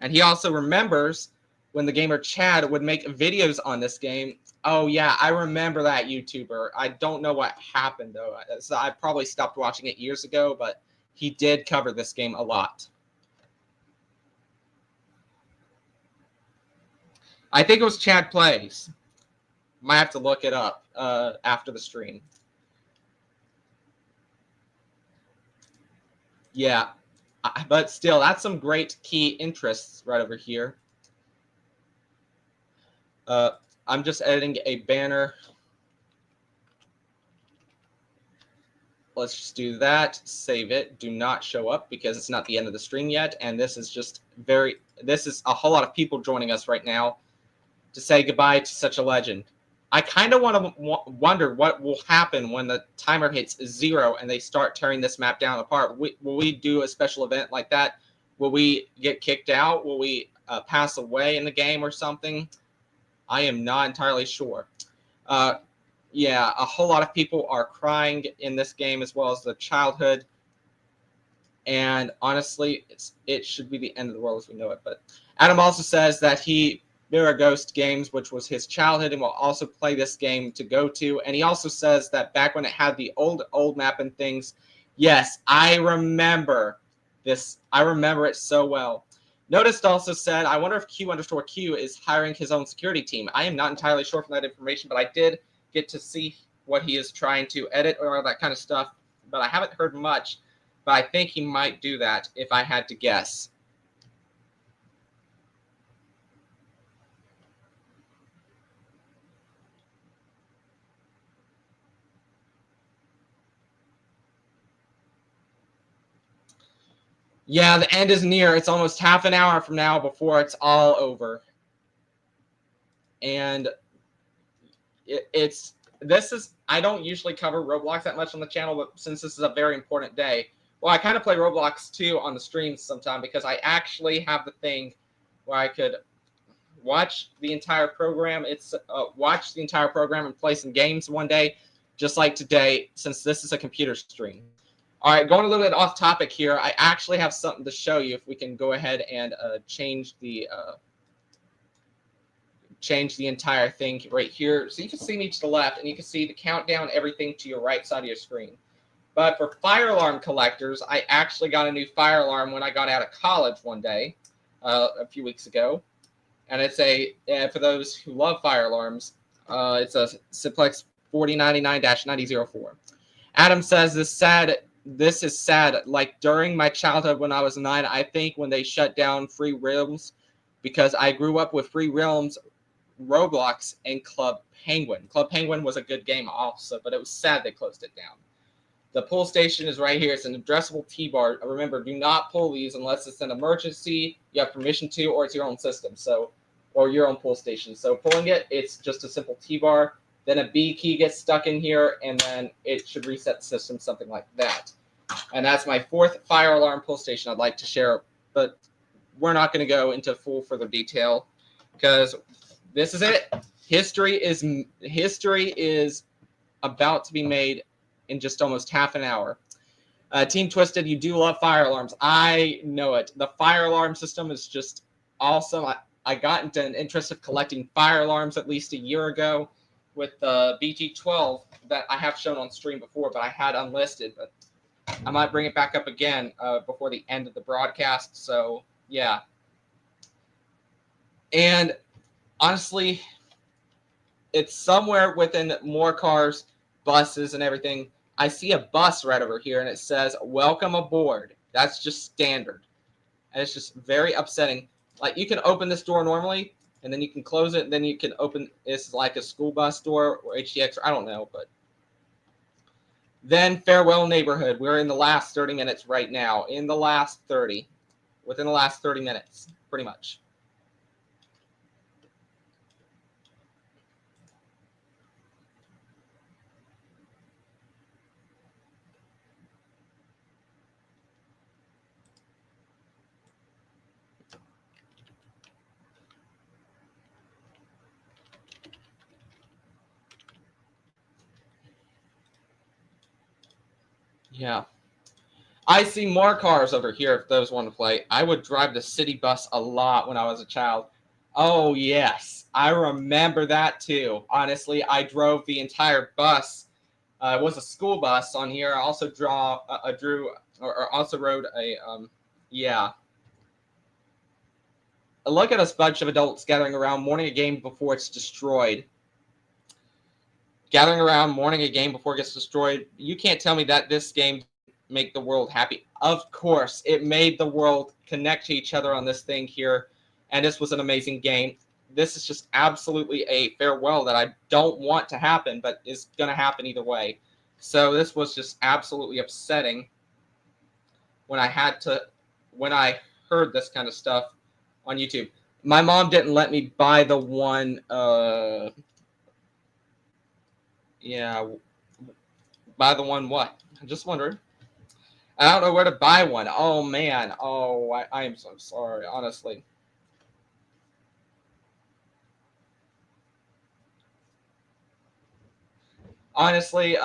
And he also remembers when the gamer Chad would make videos on this game. Oh, yeah, I remember that YouTuber. I don't know what happened, though. So I probably stopped watching it years ago, but he did cover this game a lot. I think it was Chad Plays. Might have to look it up after the stream. Yeah, but still, that's some great key interests right over here. I'm just editing a banner. Let's just do that. Save it. Do not show up because it's not the end of the stream yet. And this is a whole lot of people joining us right now to say goodbye to such a legend. I kind of want to wonder what will happen when the timer hits 0 and they start tearing this map down apart. Will we do a special event like that? Will we get kicked out? Will we pass away in the game or something? I am not entirely sure. Yeah, a whole lot of people are crying in this game as well as the childhood. And honestly, it should be the end of the world as we know it. But Adam also says that there are Ghost games, which was his childhood, and will also play this game to go to. And he also says that back when it had the old map and things, yes, I remember this. I remember it so well. Noticed also said, I wonder if Q_Q is hiring his own security team. I am not entirely sure from that information, but I did get to see what he is trying to edit or all that kind of stuff. But I haven't heard much, but I think he might do that if I had to guess. Yeah, the end is near. It's almost half an hour from now before it's all over. And I don't usually cover Roblox that much on the channel, but since this is a very important day, well, I kind of play Roblox too on the streams sometime because I actually have the thing where I could watch the entire program. Watch the entire program and play some games one day, just like today, since this is a computer stream. All right, going a little bit off topic here, I actually have something to show you if we can go ahead and change the entire thing right here. So you can see me to the left, and you can see the countdown, everything to your right side of your screen. But for fire alarm collectors, I actually got a new fire alarm when I got out of college one day a few weeks ago. And it's for those who love fire alarms, it's a Simplex 4099-9004. Adam says this is sad. Like during my childhood when I was 9, I think when they shut down Free Realms, because I grew up with Free Realms, Roblox, and Club Penguin. Club Penguin was a good game also, but it was sad they closed it down. The pull station is right here. It's an addressable T-bar. Remember, do not pull these unless it's an emergency, you have permission to, or it's your own system, or your own pull station. So pulling it, it's just a simple T-bar. Then a B key gets stuck in here, and then it should reset the system, something like that. And that's my 4th fire alarm pull station I'd like to share. But we're not going to go into full further detail because this is it. History is about to be made in just almost half an hour. Team Twisted, you do love fire alarms. I know it. The fire alarm system is just awesome. I got into an interest of collecting fire alarms at least a year ago with the BG12 that I have shown on stream before, but I had unlisted. But I might bring it back up again before the end of the broadcast. So, yeah. And honestly, it's somewhere within more cars, buses, and everything. I see a bus right over here, and it says, welcome aboard. That's just standard. And it's just very upsetting. Like, you can open this door normally, and then you can close it, and then you can open, it's like a school bus door or HTX, or I don't know, but. Then, farewell neighborhood. We're in the last 30 minutes right now. Within the last 30 minutes, pretty much. Yeah. I see more cars over here if those want to play. I would drive the city bus a lot when I was a child. Oh, yes. I remember that too. Honestly, I drove the entire bus. It was a school bus on here. I also also rode a, yeah. Look at us bunch of adults gathering around, mourning a game before it's destroyed. Gathering around, mourning a game before it gets destroyed. You can't tell me that this game make the world happy. Of course, it made the world connect to each other on this thing here, and this was an amazing game. This is just absolutely a farewell that I don't want to happen, but is going to happen either way. So this was just absolutely upsetting when I heard this kind of stuff on YouTube. My mom didn't let me buy the one, buy the one what? I'm just wondering. I don't know where to buy one. Oh, man. Oh, I am so sorry, honestly. Honestly,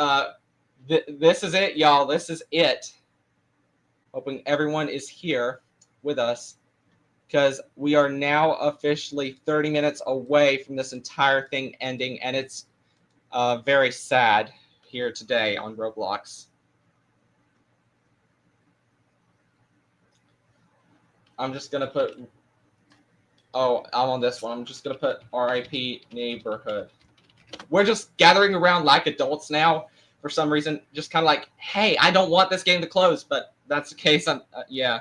this is it, y'all. This is it. Hoping everyone is here with us because we are now officially 30 minutes away from this entire thing ending, and it's very sad here today on Roblox. I'm just going to put, I'm on this one. I'm just going to put RIP neighborhood. We're just gathering around like adults now for some reason, just kind of like, hey, I don't want this game to close, but that's the case. Yeah.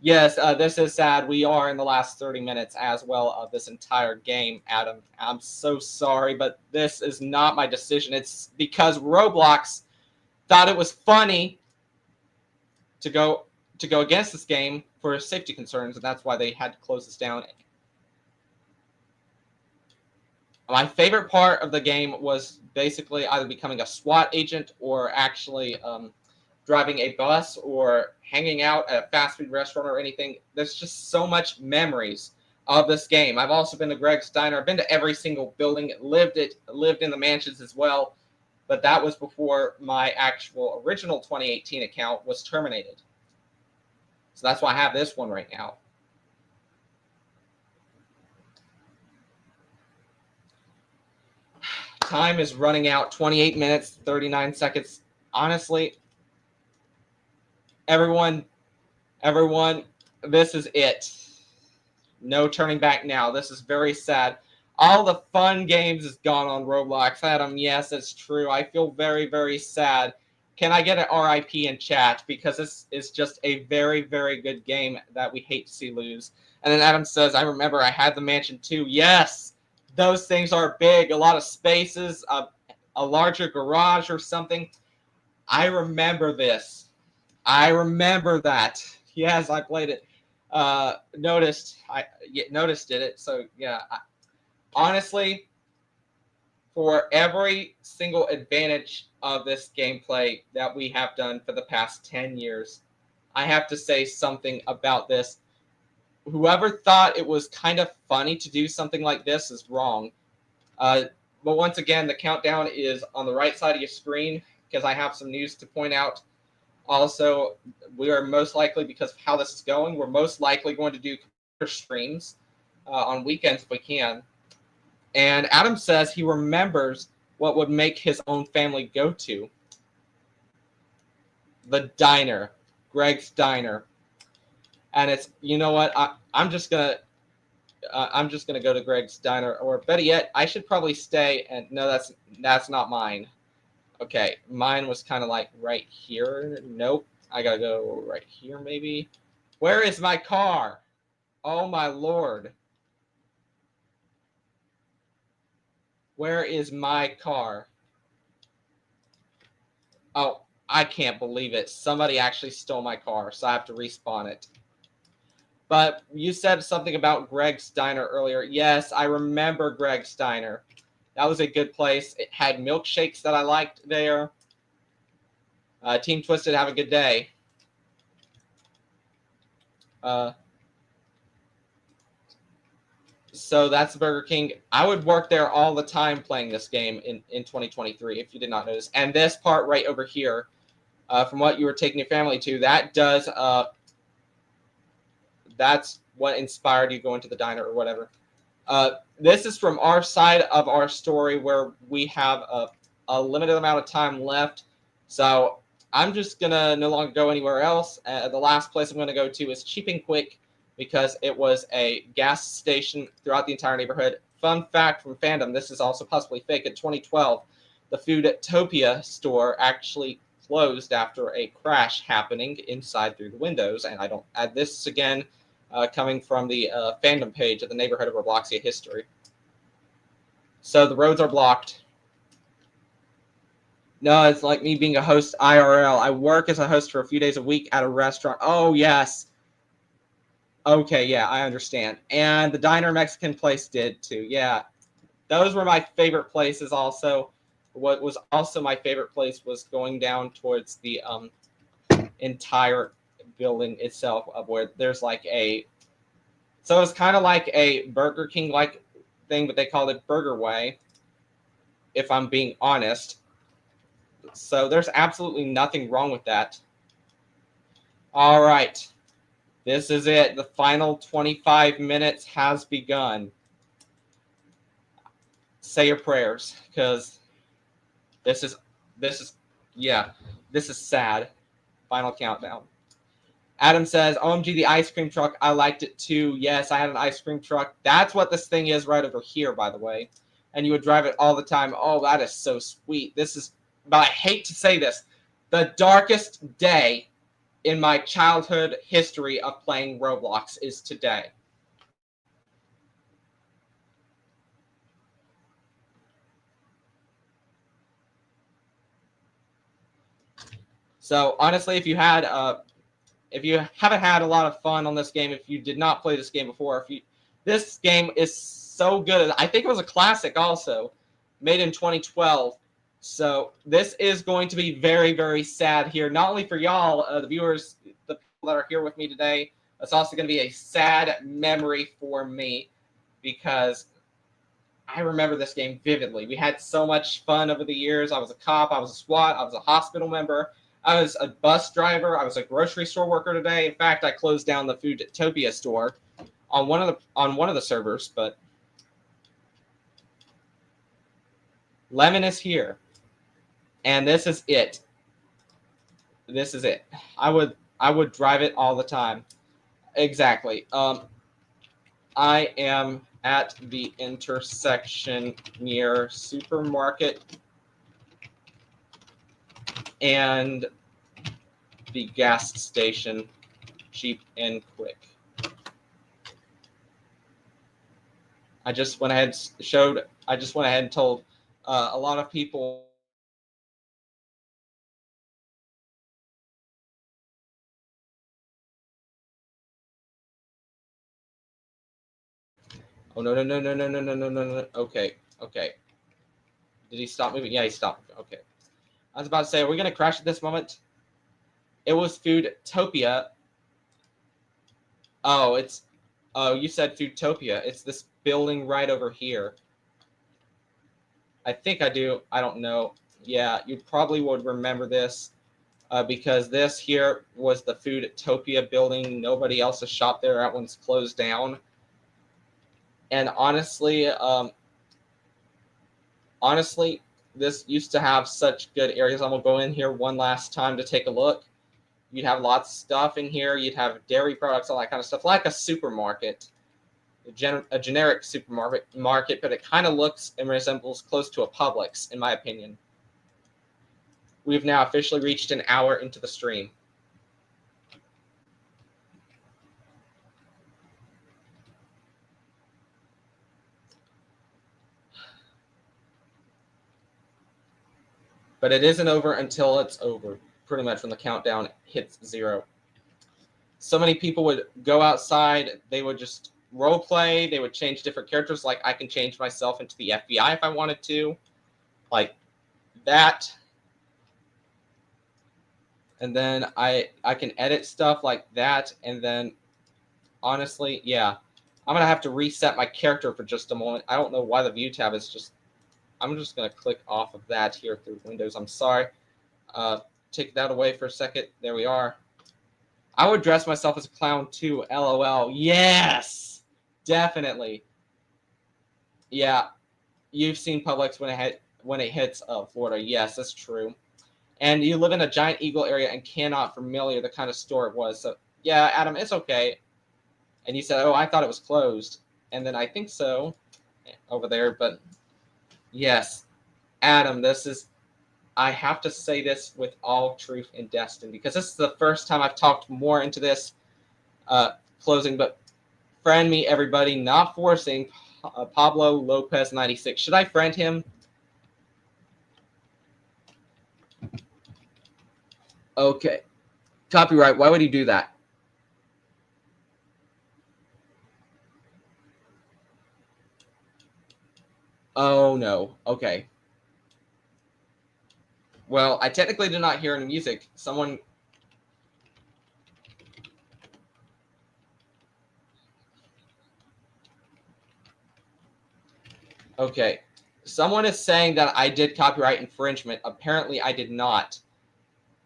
Yes, this is sad. We are in the last 30 minutes as well of this entire game, Adam. I'm so sorry, but this is not my decision. It's because Roblox thought it was funny to go against this game for safety concerns, and that's why they had to close this down. My favorite part of the game was basically either becoming a SWAT agent or actually driving a bus or hanging out at a fast food restaurant or anything. There's just so much memories of this game. I've also been to Greg's Diner. I've been to every single building, lived in the mansions as well, but that was before my actual original 2018 account was terminated. So that's why I have this one right now. Time is running out. 28 minutes, 39 seconds. Honestly, everyone, this is it. No turning back now. This is very sad. All the fun games is gone on Roblox. Adam, yes, it's true. I feel very, very sad. Can I get an RIP in chat? Because this is just a very, very good game that we hate to see lose. And then Adam says, I remember I had the mansion too. Yes, those things are big. A lot of spaces, a larger garage or something. I remember this. I remember that. Yes, I played it. Noticed did it. So yeah, honestly, for every single advantage of this gameplay that we have done for the past 10 years, I have to say something about this. whoever thought it was kind of funny to do something like this is wrong. But once again, the countdown is on the right side of your screen because I have some news to point out. Also, we are most likely, because of how this is going, we're most likely going to do streams on weekends if we can. And Adam says he remembers what would make his own family go to. The diner, Greg's Diner. And it's, you know what, I'm just gonna go to Greg's Diner, or better yet, I should probably stay. And no, that's not mine. Okay, mine was kind of like right here. Nope, I gotta go right here maybe. Where is my car? Oh my lord. Where is my car? Oh, I can't believe it. Somebody actually stole my car, so I have to respawn it. But you said something about Greg's Diner earlier. Yes, I remember Greg's Diner. That was a good place. It had milkshakes that I liked there. Team Twisted, have a good day. So that's Burger King. I would work there all the time playing this game in 2023, if you did not notice. And this part right over here, from what you were taking your family to, that's what inspired you going to the diner or whatever. This is from our side of our story where we have a limited amount of time left. So I'm just going to no longer go anywhere else. The last place I'm going to go to is Cheap and Quick because it was a gas station throughout the entire neighborhood. Fun fact from fandom, this is also possibly fake. In 2012, the Foodtopia store actually closed after a crash happening inside through the windows. And I don't add this again. Coming from the fandom page of the neighborhood of Robloxia history. So the roads are blocked. No, it's like me being a host IRL. I work as a host for a few days a week at a restaurant. Oh, yes. Okay, yeah, I understand. And the diner Mexican place did too. Yeah, those were my favorite places also. What was also my favorite place was going down towards the entire building itself, of where there's like so it's kind of like a Burger King like thing, but they called it Burger Way, if I'm being honest. So there's absolutely nothing wrong with that. All right, this is it. The final 25 minutes has begun. Say your prayers, because this is sad. Final countdown. Adam says, OMG, the ice cream truck. I liked it too. Yes, I had an ice cream truck. That's what this thing is right over here, by the way. And you would drive it all the time. Oh, that is so sweet. But I hate to say this, the darkest day in my childhood history of playing Roblox is today. So honestly, if you haven't had a lot of fun on this game, if you did not play this game before, this game is so good. I think it was a classic also, made in 2012. So this is going to be very, very sad here. Not only for y'all, the viewers, the people that are here with me today, it's also going to be a sad memory for me because I remember this game vividly. We had so much fun over the years. I was a cop. I was a SWAT. I was a hospital member. I was a bus driver. I was a grocery store worker today. In fact, I closed down the Foodtopia store on one of the servers, but Lemon is here. And this is it. This is it. I would drive it all the time. Exactly. I am at the intersection near supermarket and the gas station, Cheap and Quick. I just went ahead and told a lot of people. Oh no. Okay. Did he stop moving? Yeah, he stopped. Okay. I was about to say, are we gonna crash at this moment? It was Foodtopia. Oh, it's Oh, you said Foodtopia. It's this building right over here. I think I do. I don't know. Yeah, you probably would remember this because this here was the Foodtopia building. Nobody else has shopped there. That one's closed down. And honestly, this used to have such good areas. I'm going to go in here one last time to take a look. You'd have lots of stuff in here. You'd have dairy products, all that kind of stuff, like a supermarket. A generic supermarket, but it kind of looks and resembles close to a Publix, in my opinion. We've now officially reached an hour into the stream. But it isn't over until it's over, pretty much when the countdown hits 0. So many people would go outside, they would just role play, they would change different characters, like I can change myself into the FBI if I wanted to, like that. And then I can edit stuff like that, and then honestly, yeah, I'm gonna have to reset my character for just a moment. I don't know why the view tab is just, I'm just gonna click off of that here through Windows. I'm sorry. Take that away for a second. There we are. I would dress myself as a clown too. LOL. Yes, definitely. Yeah, you've seen Publix when it hits Florida. Yes, that's true. And you live in a giant eagle area and cannot familiar the kind of store it was. So yeah, Adam, it's okay. And you said, oh, I thought it was closed. And then I think so over there. But yes, Adam, I have to say this with all truth and destiny, because this is the first time I've talked more into this closing. But friend me, everybody, not forcing Pablo Lopez 96. Should I friend him? Okay. Copyright. Why would he do that? Oh, no. Okay. Well, I technically did not hear any music. Someone... Okay. Someone is saying that I did copyright infringement. Apparently, I did not.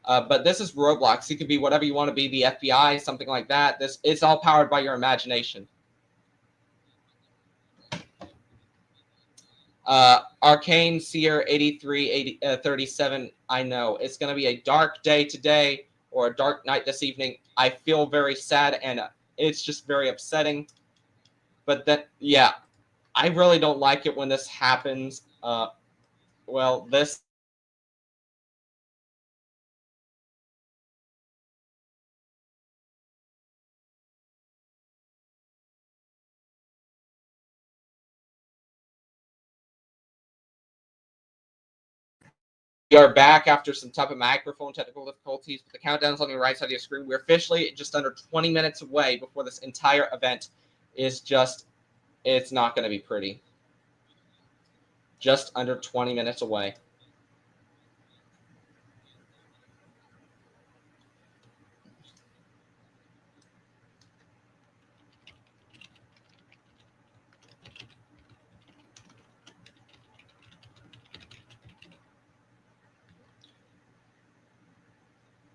But this is Roblox. You could be whatever you want to be, the FBI, something like that. It's all powered by your imagination. Arcane Seer 8337. I know it's going to be a dark day today, or a dark night this evening. I feel very sad, and it's just very upsetting. But then, yeah, I really don't like it when this happens. Well, this... We are back after some type of microphone technical difficulties. The countdown's on the right side of your screen. We're officially just under 20 minutes away before this entire event is just... It's not going to be pretty. Just under 20 minutes away.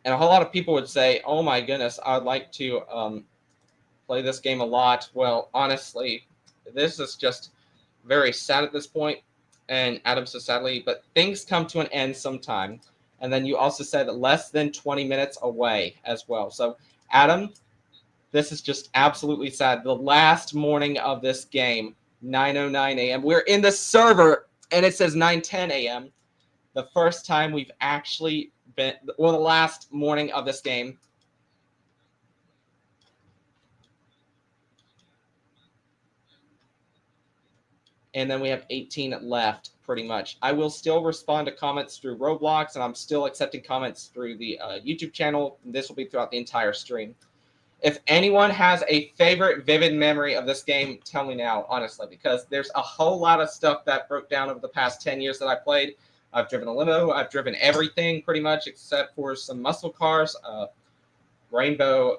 And a whole lot of people would say, oh my goodness, I would like to play this game a lot. Well, honestly, this is just very sad at this point. And Adam says sadly, but things come to an end sometime. And then you also said less than 20 minutes away as well. So, Adam, this is just absolutely sad. The last morning of this game, 9:09 a.m. We're in the server, and it says 9:10 a.m. The first time we've actually been... Well, the last morning of this game. And then we have 18 left, pretty much. I will still respond to comments through Roblox, and I'm still accepting comments through the YouTube channel. This will be throughout the entire stream. If anyone has a favorite vivid memory of this game, tell me now, honestly, because there's a whole lot of stuff that broke down over the past 10 years that I played. I've driven a limo. I've driven everything pretty much except for some muscle cars, rainbow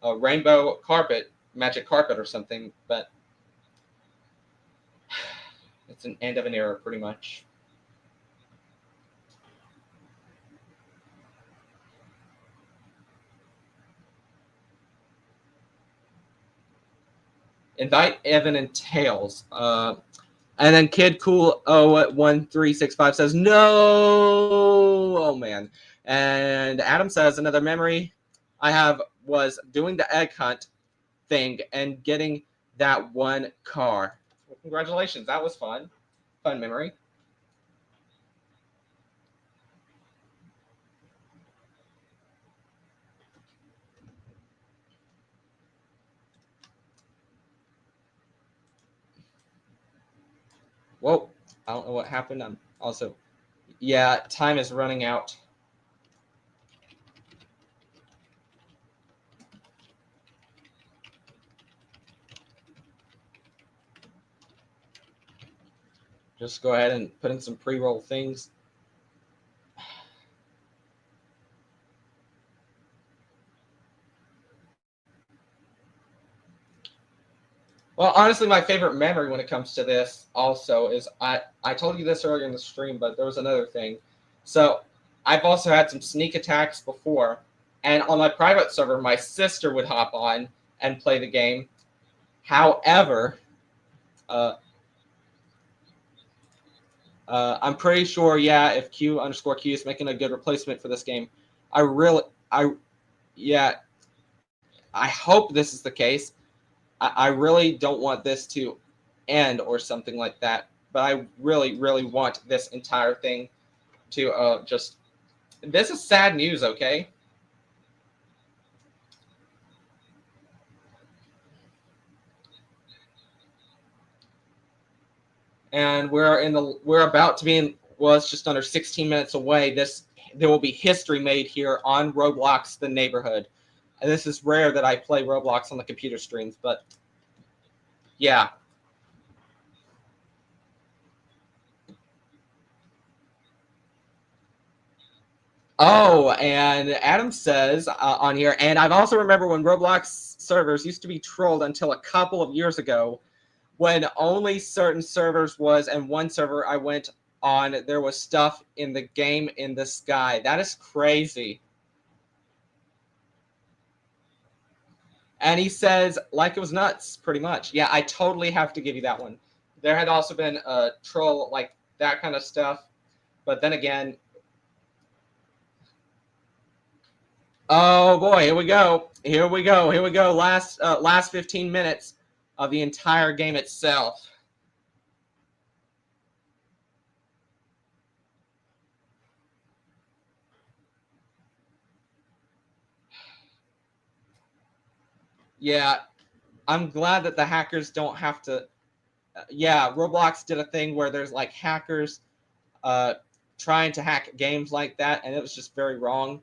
carpet. magic carpet or something, but it's an end of an era pretty much. Invite Evan and Tails. And then Kid Cool 01365 says no. Oh man. And Adam says another memory I have was doing the egg hunt thing and getting that one car. Well, congratulations, that was fun. Fun memory. Whoa, I don't know what happened. I'm also, yeah, time is running out. Just go ahead and put in some pre-roll things. Well, honestly, my favorite memory when it comes to this also is I told you this earlier in the stream, but there was another thing. So I've also had some sneak attacks before, and on my private server, my sister would hop on and play the game. However, I'm pretty sure, yeah, if Q_Q is making a good replacement for this game, I hope this is the case. I really don't want this to end or something like that, but I really, really want this entire thing to just. This is sad news, okay? And we're about to be in. Well, it's just under 16 minutes away. There will be history made here on Roblox, the neighborhood. And this is rare that I play Roblox on the computer streams, but yeah. Oh, and Adam says on here, and I've also remember when Roblox servers used to be trolled until a couple of years ago, when only certain servers was, and one server I went on, there was stuff in the game in the sky. That is crazy. And he says, like it was nuts, pretty much. Yeah, I totally have to give you that one. There had also been a troll, like that kind of stuff. But then again, oh boy, here we go. Here we go. Here we go. Last 15 minutes of the entire game itself. Yeah, I'm glad that the hackers don't have to. Yeah, Roblox did a thing where there's like hackers trying to hack games like that, and it was just very wrong.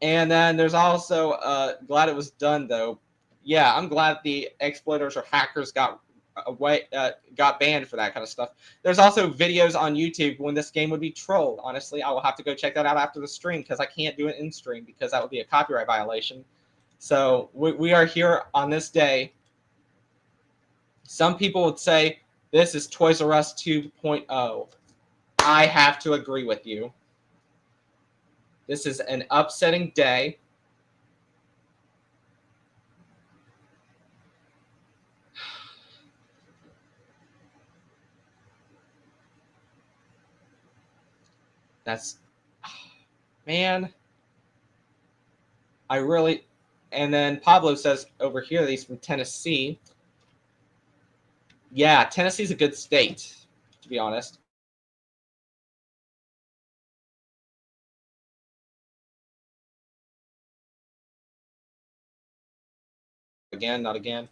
And then there's also glad it was done though. Yeah, I'm glad the exploiters or hackers got banned for that kind of stuff. There's also videos on YouTube when this game would be trolled. Honestly, I will have to go check that out after the stream because I can't do it in stream because that would be a copyright violation. So we are here on this day. Some people would say this is Toys R Us 2.0. I have to agree with you. This is an upsetting day. That's, man, I really, and then Pablo says over here that he's from Tennessee. Yeah, Tennessee's a good state, to be honest. Again, not again.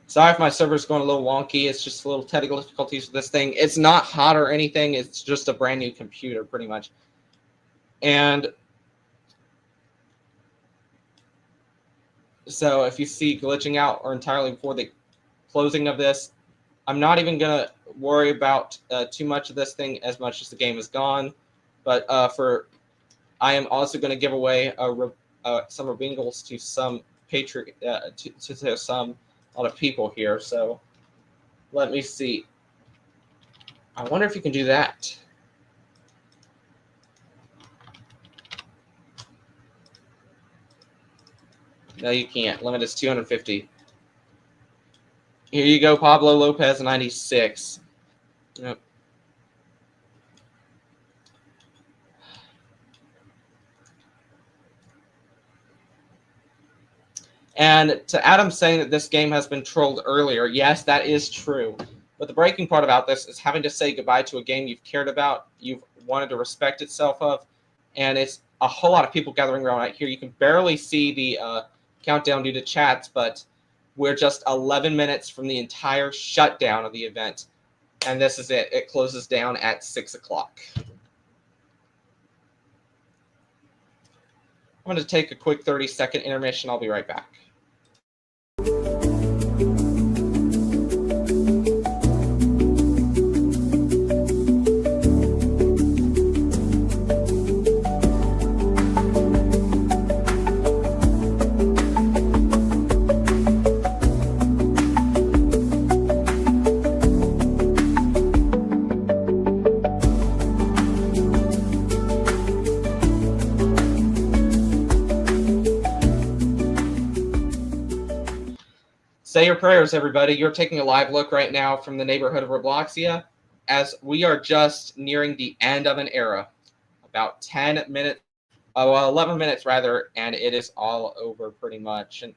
Sorry if my server's going a little wonky. It's just a little technical difficulties with this thing. It's not hot or anything. It's just a brand new computer, pretty much. And so if you see glitching out or entirely before the closing of this, I'm not even going to worry about too much of this thing as much as the game is gone. But for I am also going to give away some Bengals to some to some other people here. So let me see. I wonder if you can do that. No, you can't. Limit is 250. Here you go, Pablo Lopez, 96. Yep. And to Adam saying that this game has been trolled earlier, yes, that is true. But the breaking part about this is having to say goodbye to a game you've cared about, you've wanted to respect itself of, and it's a whole lot of people gathering around right here. You can barely see the countdown due to chats, but we're just 11 minutes from the entire shutdown of the event. And this is it. It closes down at 6 o'clock. I'm going to take a quick 30-second intermission. I'll be right back. Say your prayers, everybody. You're taking a live look right now from the neighborhood of Robloxia, as we are just nearing the end of an era. About 10 minutes, 11 minutes rather, and it is all over pretty much. And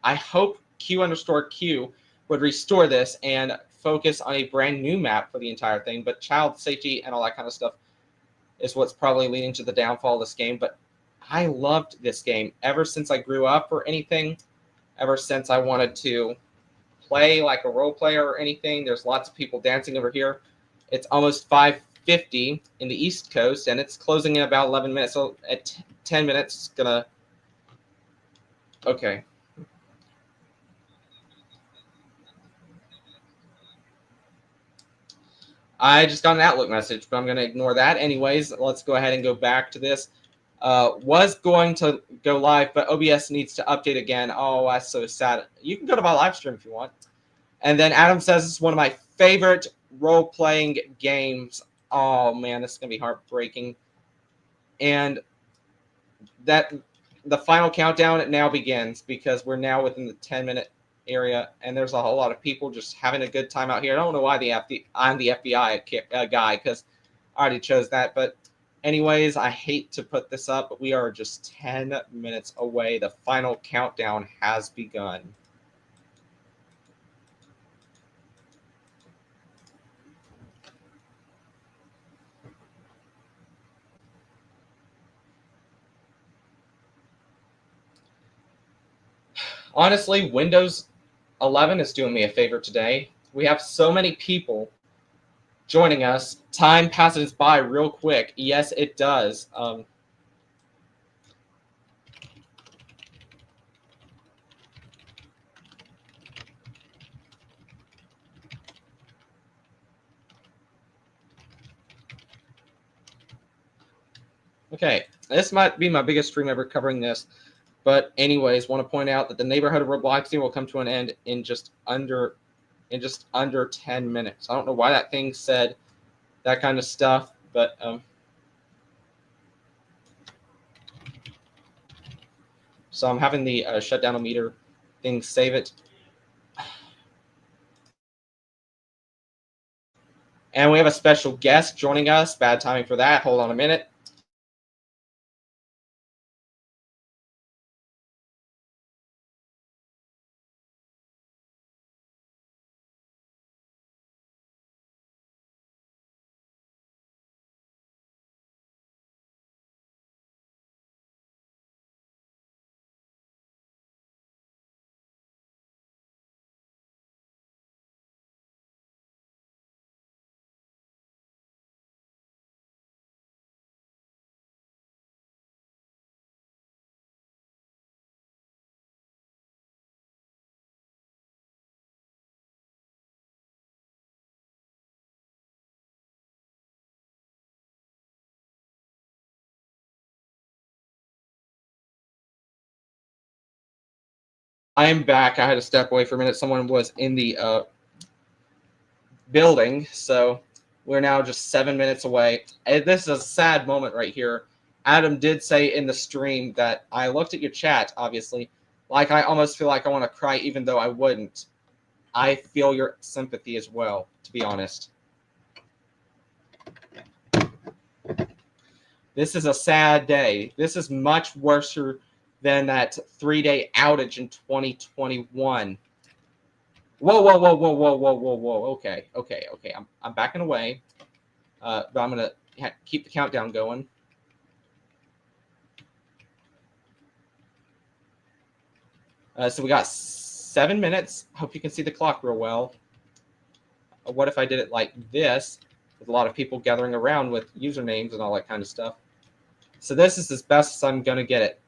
I hope Q_Q would restore this and focus on a brand new map for the entire thing. But child safety and all that kind of stuff is what's probably leading to the downfall of this game. But I loved this game ever since I grew up or anything. Ever since I wanted to play like a role player or anything. There's lots of people dancing over here. It's almost 5:50 in the East Coast, and it's closing in about 11 minutes. So at 10 minutes, it's gonna. Okay. I just got an Outlook message, but I'm going to ignore that. Anyways, let's go ahead and go back to this. Was going to go live, but OBS needs to update again. Oh, that's so sad. You can go to my live stream if you want. And then Adam says it's one of my favorite role-playing games. Oh, man, this is going to be heartbreaking. And that the final countdown now begins because we're now within the 10-minute area, and there's a whole lot of people just having a good time out here. I don't know why I'm the FBI guy because I already chose that. But anyways, I hate to put this up, but we are just 10 minutes away. The final countdown has begun. Honestly, Windows 11 is doing me a favor today. We have so many people joining us. Time passes by real quick. Yes, it does. Okay, this might be my biggest stream ever covering this. But anyways, want to point out that the neighborhood of Robloxia will come to an end in just under 10 minutes. I don't know why that thing said that kind of stuff, but so I'm having the shutdown meter thing save it. And we have a special guest joining us. Bad timing for that. Hold on a minute. I am back. I had to step away for a minute. Someone was in the building, so we're now just 7 minutes away. And this is a sad moment right here. Adam did say in the stream that I looked at your chat, obviously. Like, I almost feel like I want to cry, even though I wouldn't. I feel your sympathy as well, to be honest. This is a sad day. This is much worse than that 3-day outage in 2021. Whoa, whoa, whoa, whoa, whoa, whoa, whoa, whoa. Okay. I'm backing away. But I'm going to keep the countdown going. So we got 7 minutes. Hope you can see the clock real well. What if I did it like this, with a lot of people gathering around with usernames and all that kind of stuff? So this is as best as I'm going to get it,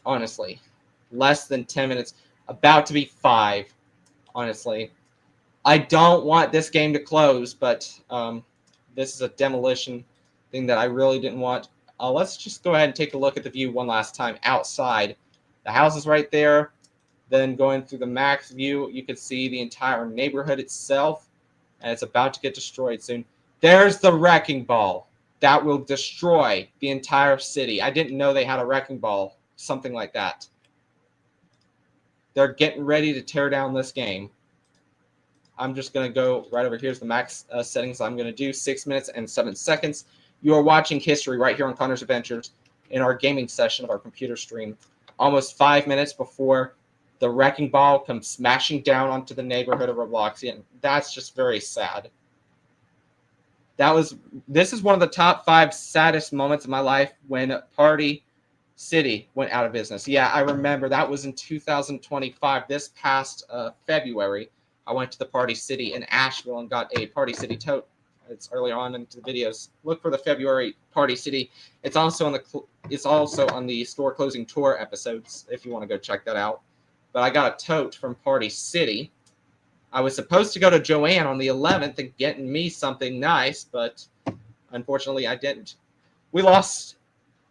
honestly. Less than 10 minutes. About to be 5, honestly. I don't want this game to close, but this is a demolition thing that I really didn't want. Let's just go ahead and take a look at the view one last time outside. The house is right there. Then going through the max view, you can see the entire neighborhood itself, and it's about to get destroyed soon. There's the wrecking ball. That will destroy the entire city. I didn't know they had a wrecking ball, something like that. They're getting ready to tear down this game. I'm just going to go right over. Here's the max settings I'm going to do. 6 minutes and 7 seconds. You are watching history right here on Connor's Adventures in our gaming session of our computer stream. Almost 5 minutes before the wrecking ball comes smashing down onto the neighborhood of robloxia. And that's just very sad. This is one of the top 5 saddest moments of my life when Party City went out of business. Yeah, I remember that was in 2025. This past February, I went to the Party City in Asheville and got a Party City tote. It's earlier on into the videos. Look for the February Party City. It's also on the store closing tour episodes if you want to go check that out. But I got a tote from Party City. I was supposed to go to Joanne on the 11th and get me something nice, but unfortunately I didn't. We lost.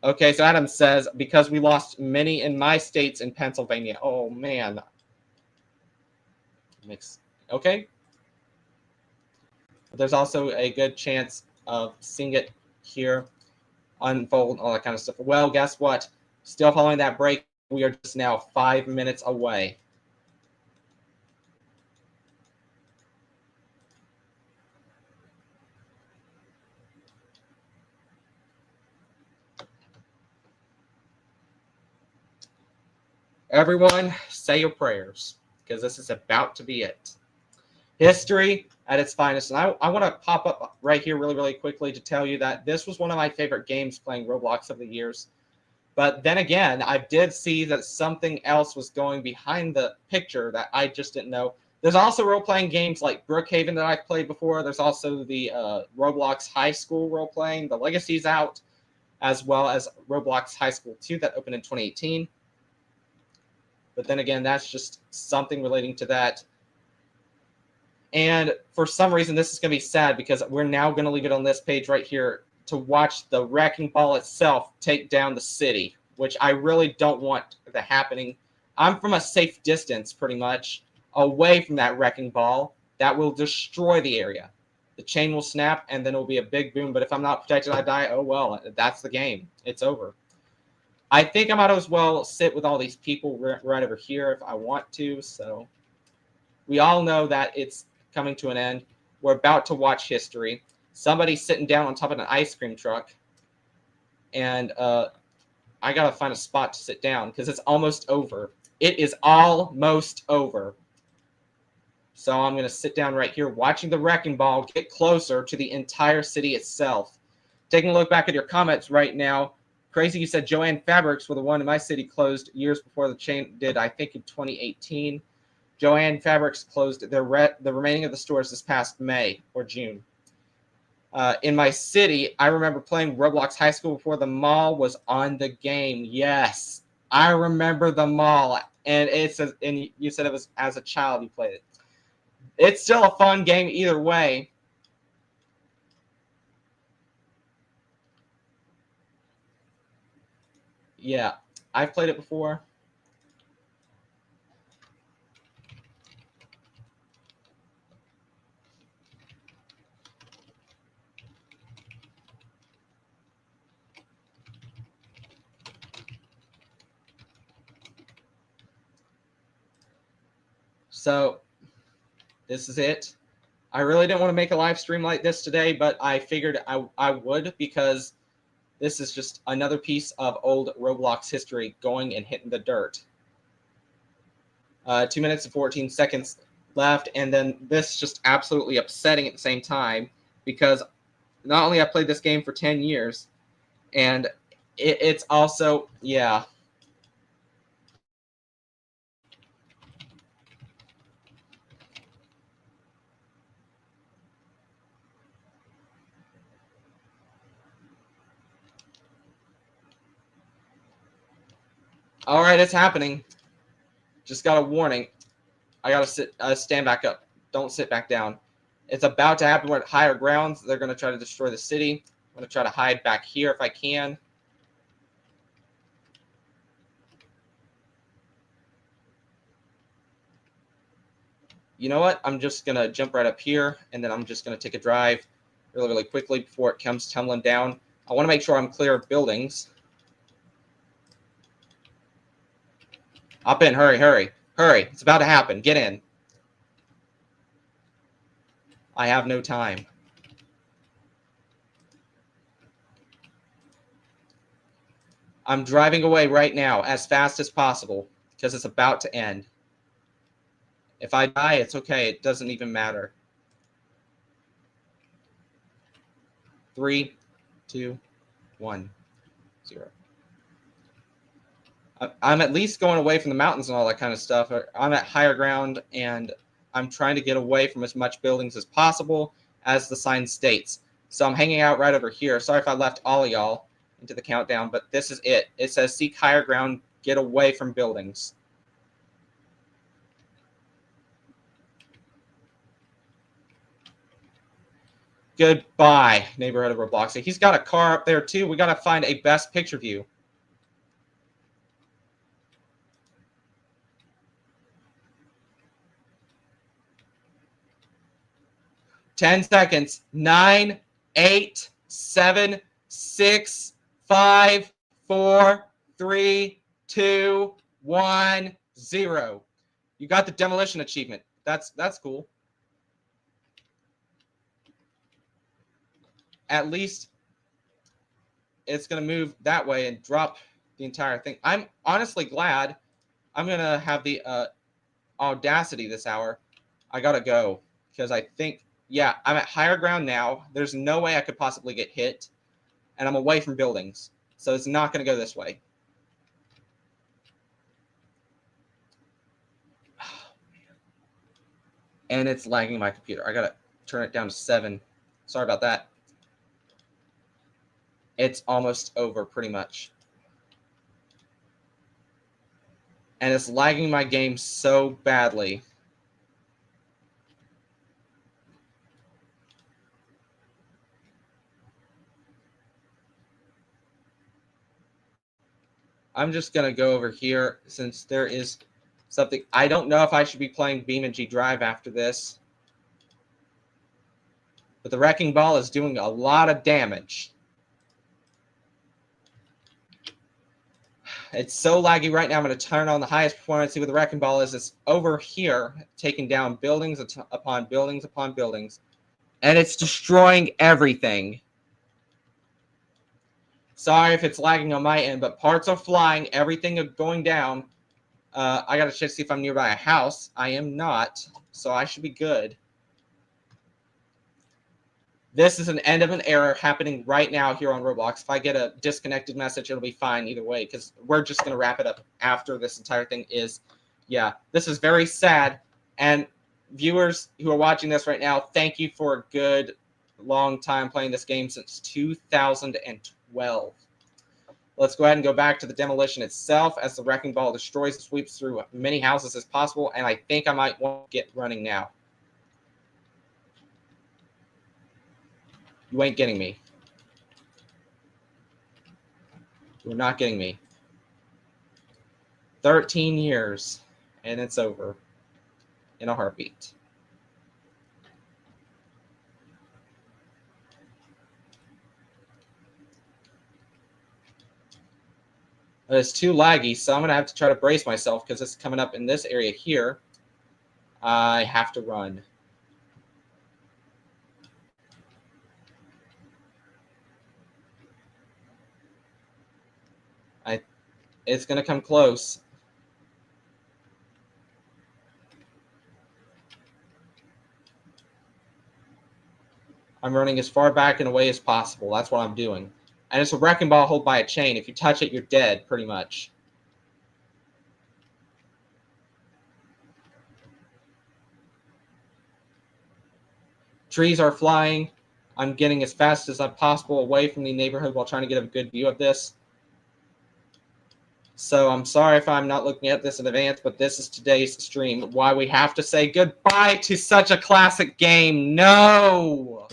Okay, so Adam says, because we lost many in my states in Pennsylvania. Oh, man. Okay. There's also a good chance of seeing it here unfold, all that kind of stuff. Well, guess what? Still following that break, we are just now 5 minutes away. Everyone, say your prayers, because this is about to be it. History at its finest. And I want to pop up right here really, really quickly to tell you that this was one of my favorite games playing Roblox over the years. But then again, I did see that something else was going behind the picture that I just didn't know. There's also role-playing games like Brookhaven that I've played before. There's also the Roblox High School role-playing. The Legacy's out, as well as Roblox High School 2 that opened in 2018. But then again, that's just something relating to that. And for some reason, this is going to be sad because we're now going to leave it on this page right here to watch the wrecking ball itself take down the city, which I really don't want that happening. I'm from a safe distance, pretty much, away from that wrecking ball that will destroy the area. The chain will snap, and then it will be a big boom. But if I'm not protected, I die. Oh, well, that's the game. It's over. I think I might as well sit with all these people right over here if I want to. So we all know that it's coming to an end. We're about to watch history. Somebody's sitting down on top of an ice cream truck. And I got to find a spot to sit down because it's almost over. It is almost over. So I'm going to sit down right here watching the wrecking ball get closer to the entire city itself. Taking a look back at your comments right now. Crazy, you said Joanne Fabrics were the one in my city closed years before the chain did, I think in 2018. Joanne Fabrics closed the remaining of the stores this past May or June. In my city, I remember playing Roblox High School before the mall was on the game. Yes, I remember the mall. And and you said it was as a child you played it. It's still a fun game either way. Yeah, I've played it before. So this is it. I really didn't want to make a live stream like this today, but I figured I would, because this is just another piece of old Roblox history going and hitting the dirt. 2 minutes and 14 seconds left, and then this just absolutely upsetting at the same time, because not only I played this game for 10 years, and it's also, yeah. All right, it's happening. Just got a warning. I gotta stand back up. Don't sit back down. It's about to happen. We're at higher grounds. They're gonna try to destroy the city. I'm gonna try to hide back here if I can. You know what? I'm just gonna jump right up here, and then I'm just gonna take a drive really, really quickly before it comes tumbling down. I want to make sure I'm clear of buildings. Hop in, hurry, hurry, hurry. It's about to happen. Get in. I have no time. I'm driving away right now as fast as possible because it's about to end. If I die, it's okay. It doesn't even matter. 3, 2, 1, 0. I'm at least going away from the mountains and all that kind of stuff. I'm at higher ground, and I'm trying to get away from as much buildings as possible, as the sign states. So I'm hanging out right over here. Sorry if I left all of y'all into the countdown, but this is it. It says seek higher ground, get away from buildings. Goodbye, neighborhood of robloxia. He's got a car up there too. We got to find a best picture view. 10 seconds. 9, 8, 7, 6, 5, 4, 3, 2, 1, 0. You got the demolition achievement. That's cool. At least it's going to move that way and drop the entire thing. I'm honestly glad. I'm going to have the audacity this hour. I got to go because I think, yeah, I'm at higher ground now. There's no way I could possibly get hit, and I'm away from buildings. So it's not going to go this way. And it's lagging my computer. I got to turn it down to 7. Sorry about that. It's almost over pretty much. And it's lagging my game so badly. I'm just going to go over here since there is something. I don't know if I should be playing BeamNG Drive after this. But the wrecking ball is doing a lot of damage. It's so laggy right now. I'm going to turn on the highest performance, see what the wrecking ball is. It's over here, taking down buildings upon buildings upon buildings. And it's destroying everything. Sorry if it's lagging on my end, but parts are flying. Everything is going down. I got to check to see if I'm nearby a house. I am not, so I should be good. This is an end of an era happening right now here on Roblox. If I get a disconnected message, it'll be fine either way, because we're just going to wrap it up after this entire thing is. Yeah, this is very sad. And viewers who are watching this right now, thank you for a good long time playing this game since 2012. Let's go ahead and go back to the demolition itself as the wrecking ball destroys and sweeps through as many houses as possible. And I think I might want to get running now. You ain't getting me. You're not getting me. 13 years, and it's over in a heartbeat. But it's too laggy, so I'm going to have to try to brace myself because it's coming up in this area here. I have to run. It's going to come close. I'm running as far back and away as possible. That's what I'm doing. And it's a wrecking ball held by a chain. If you touch it, you're dead, pretty much. Trees are flying. I'm getting as fast as possible away from the neighborhood while trying to get a good view of this. So I'm sorry if I'm not looking at this in advance, but this is today's stream. Why we have to say goodbye to such a classic game. No!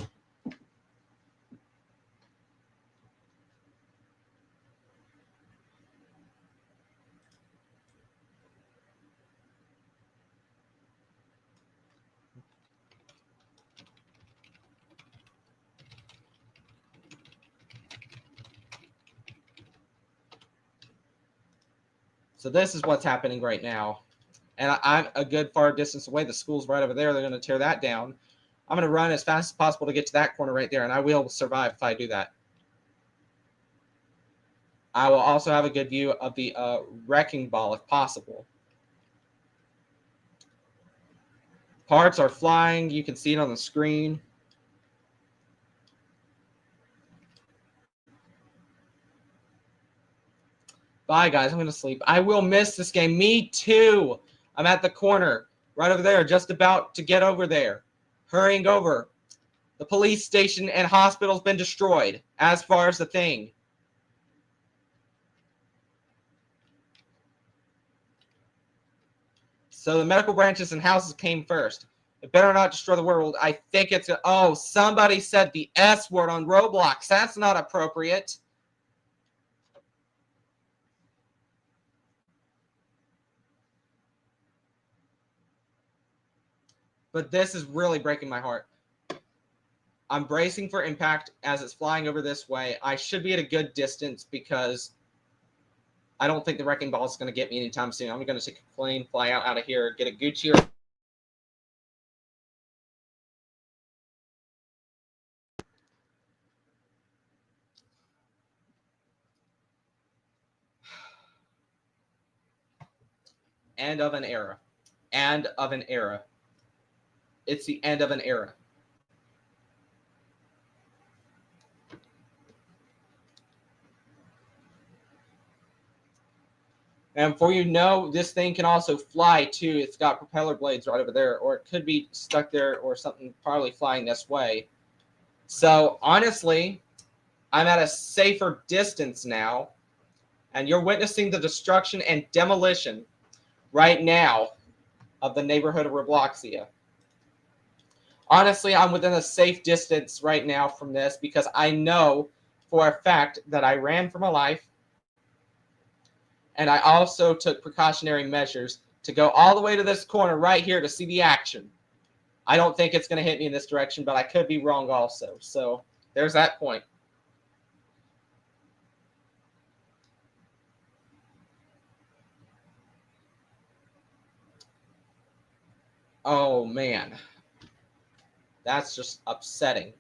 So this is what's happening right now. And I'm a good far distance away. The school's right over there. They're going to tear that down. I'm going to run as fast as possible to get to that corner right there, and I will survive if I do that. I will also have a good view of the wrecking ball if possible. Parts are flying. You can see it on the screen. Bye, guys. I'm going to sleep. I will miss this game. Me too. I'm at the corner right over there, just about to get over there. Hurrying over. The police station and hospital's been destroyed, as far as the thing. So the medical branches and houses came first. It better not destroy the world. I think it's... Oh, somebody said the S word on Roblox. That's not appropriate. But this is really breaking my heart. I'm bracing for impact as it's flying over this way. I should be at a good distance because I don't think the wrecking ball is going to get me anytime soon. I'm going to take a plane, fly out of here, get a Gucci or... End of an era. End of an era. It's the end of an era. And for you know, this thing can also fly too. It's got propeller blades right over there, or it could be stuck there or something probably flying this way. So honestly, I'm at a safer distance now, and you're witnessing the destruction and demolition right now of the neighborhood of robloxia. Honestly, I'm within a safe distance right now from this because I know for a fact that I ran for my life, and I also took precautionary measures to go all the way to this corner right here to see the action. I don't think it's going to hit me in this direction, but I could be wrong also. So there's that point. Oh, man. That's just upsetting.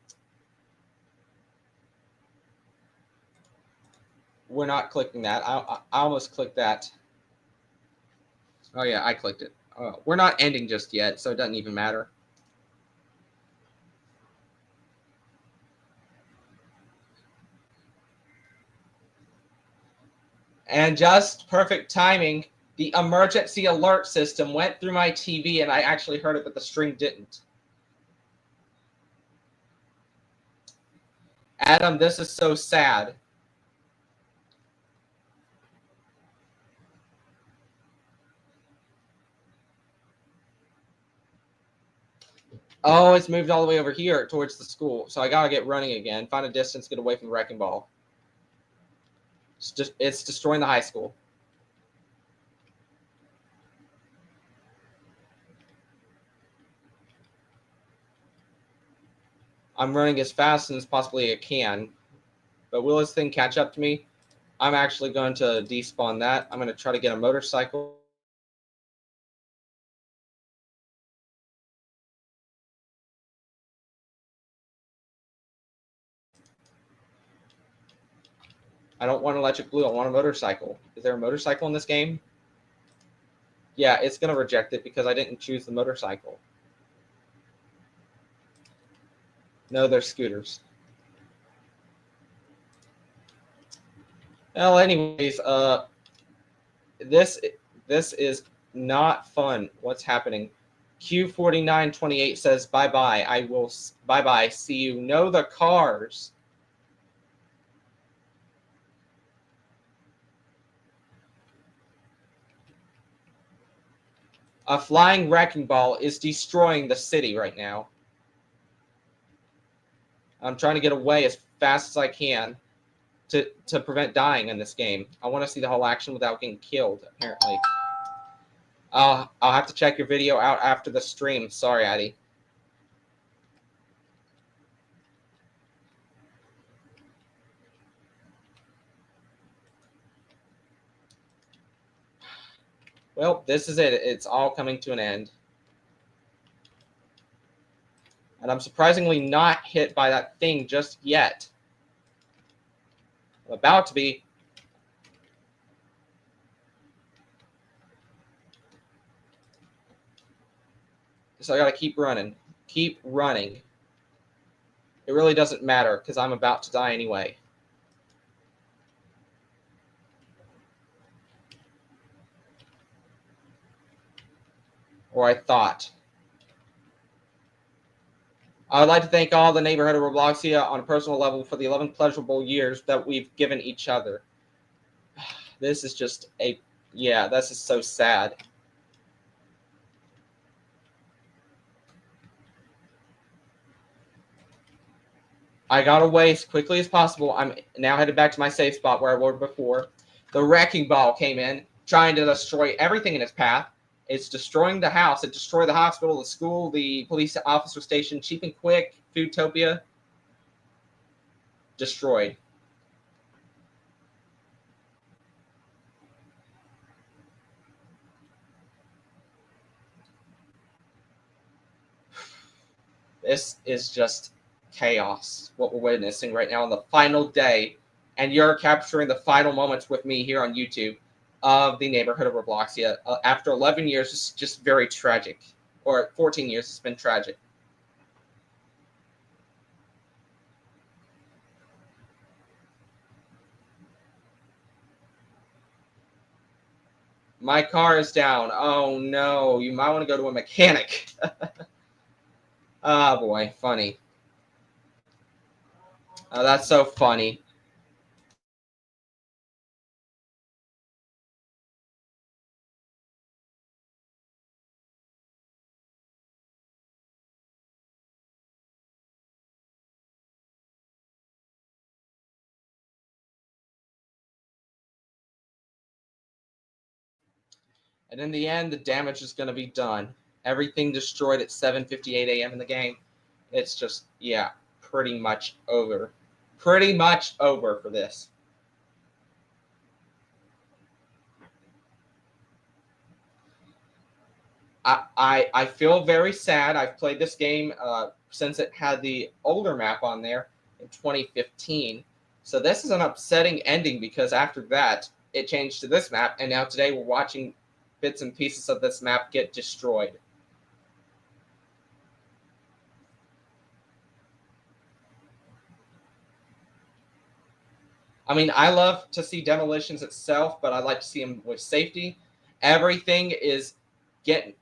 We're not clicking that. I almost clicked that. Oh, yeah, I clicked it. We're not ending just yet, so it doesn't even matter. And just perfect timing, the emergency alert system went through my TV, and I actually heard it, but the stream didn't. Adam, this is so sad. Oh, it's moved all the way over here towards the school. So I got to get running again. Find a distance, get away from the wrecking ball. It's destroying the high school. I'm running as fast as possibly I can. But will this thing catch up to me? I'm actually going to despawn that. I'm going to try to get a motorcycle. I don't want electric blue. I want a motorcycle. Is there a motorcycle in this game? Yeah, it's going to reject it because I didn't choose the motorcycle. No, they're scooters. Well, anyways, this is not fun. What's happening? Q4928 says bye bye. I will bye bye. See you. No, the cars. A flying wrecking ball is destroying the city right now. I'm trying to get away as fast as I can to prevent dying in this game. I want to see the whole action without getting killed, apparently. I'll have to check your video out after the stream. Sorry, Addy. Well, this is it. It's all coming to an end. And I'm surprisingly not hit by that thing just yet. I'm about to be. So I got to keep running. Keep running. It really doesn't matter because I'm about to die anyway. Or I thought. I would like to thank all the neighborhood of Robloxia on a personal level for the 11 pleasurable years that we've given each other. This is just yeah, this is so sad. I got away as quickly as possible. I'm now headed back to my safe spot where I was before. The wrecking ball came in, trying to destroy everything in its path. It's destroying the house. It destroyed the hospital, the school, the police officer station, Cheap and Quick, Foodtopia. Destroyed. This is just chaos, what we're witnessing right now on the final day. And you're capturing the final moments with me here on YouTube of the neighborhood of Robloxia. After 11 years, it's just very tragic. Or 14 years, it's been tragic. My car is down. Oh, no. You might want to go to a mechanic. Ah, boy. Funny. Oh, that's so funny. And in the end, the damage is going to be done. Everything destroyed at 7:58 a.m. in the game. It's just, yeah, pretty much over. Pretty much over for this. I feel very sad. I've played this game since it had the older map on there in 2015. So this is an upsetting ending because after that, it changed to this map. And now today we're watching bits and pieces of this map get destroyed. I mean, I love to see demolitions itself, but I like to see them with safety. Everything is getting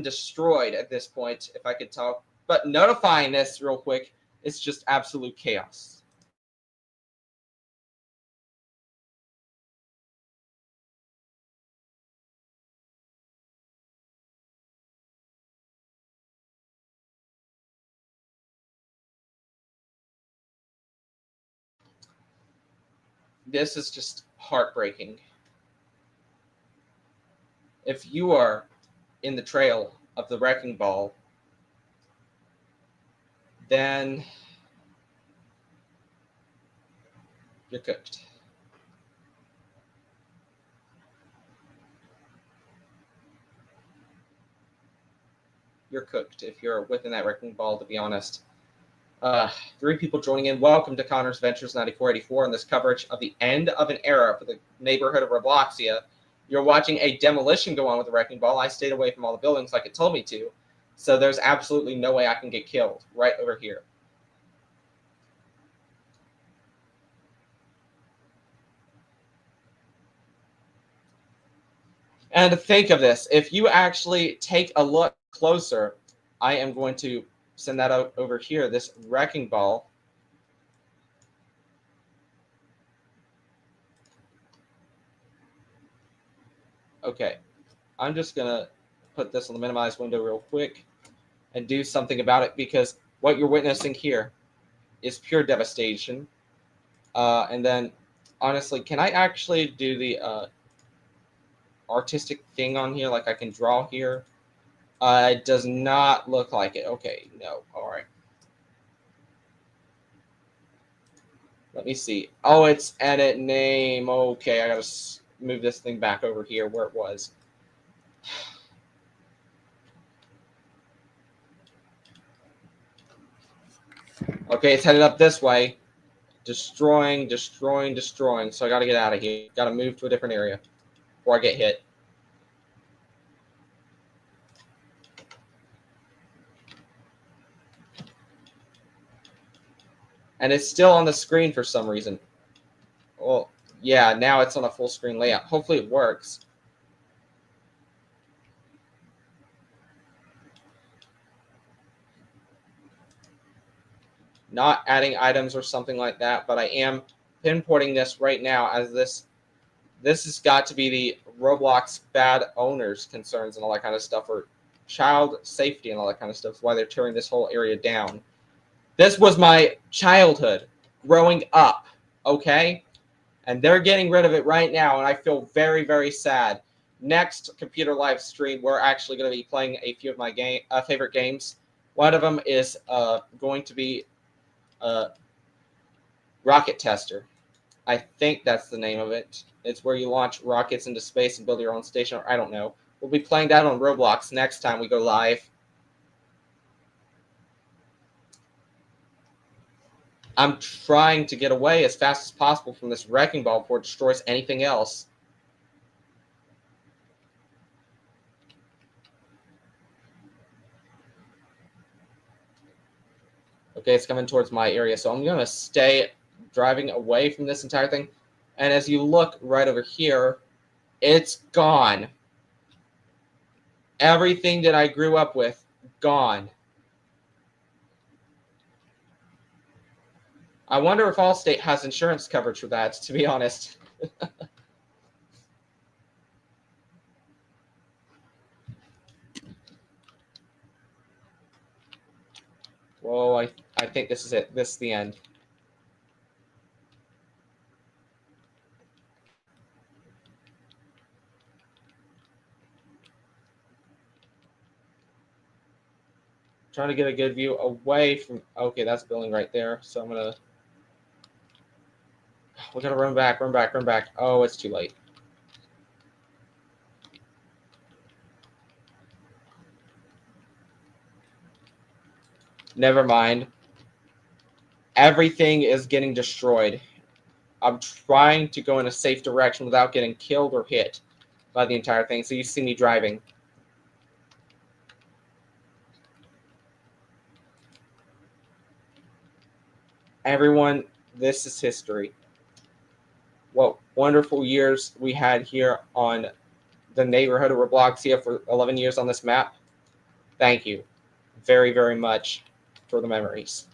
destroyed at this point, if I could talk. But notifying this real quick, it's just absolute chaos. This is just heartbreaking. If you are in the trail of the wrecking ball, then you're cooked. You're cooked if you're within that wrecking ball, to be honest. 3 people joining in. Welcome to Connor's Ventures 9484 and this coverage of the end of an era for the neighborhood of Robloxia. You're watching a demolition go on with the wrecking ball. I stayed away from all the buildings like it told me to, so there's absolutely no way I can get killed right over here. And to think of this, if you actually take a look closer, I am going to send that out over here, this wrecking ball. Okay, I'm just going to put this on the minimize window real quick and do something about it, because what you're witnessing here is pure devastation. And then, honestly, can I actually do the artistic thing on here? Like I can draw here? It does not look like it. Okay, no. All right. Let me see. Oh, it's edit name. Okay, I got to move this thing back over here where it was. Okay, it's headed up this way. Destroying. So I got to get out of here. Got to move to a different area before I get hit. And it's still on the screen for some reason. Well, yeah, now it's on a full screen layout. Hopefully it works. Not adding items or something like that, but I am pinpointing this right now as this has got to be the Roblox bad owners concerns and all that kind of stuff, or child safety and all that kind of stuff. That's why they're tearing this whole area down. This was my childhood growing up, okay? And they're getting rid of it right now, and I feel very, very sad. Next computer live stream, we're actually going to be playing a few of my favorite games. One of them is going to be Rocket Tester. I think that's the name of it. It's where you launch rockets into space and build your own station. Or I don't know. We'll be playing that on Roblox next time we go live. I'm trying to get away as fast as possible from this wrecking ball before it destroys anything else. Okay, it's coming towards my area, so I'm going to stay driving away from this entire thing. And as you look right over here, it's gone. Everything that I grew up with, gone. I wonder if Allstate has insurance coverage for that, to be honest. Whoa, I think this is it. This is the end. Trying to get a good view away from... Okay, that's building right there. So I'm going to... We got to run back. Oh, it's too late. Never mind. Everything is getting destroyed. I'm trying to go in a safe direction without getting killed or hit by the entire thing. So you see me driving. Everyone, this is history. What wonderful years we had here on the neighborhood of Robloxia for 11 years on this map. Thank you very, very much for the memories.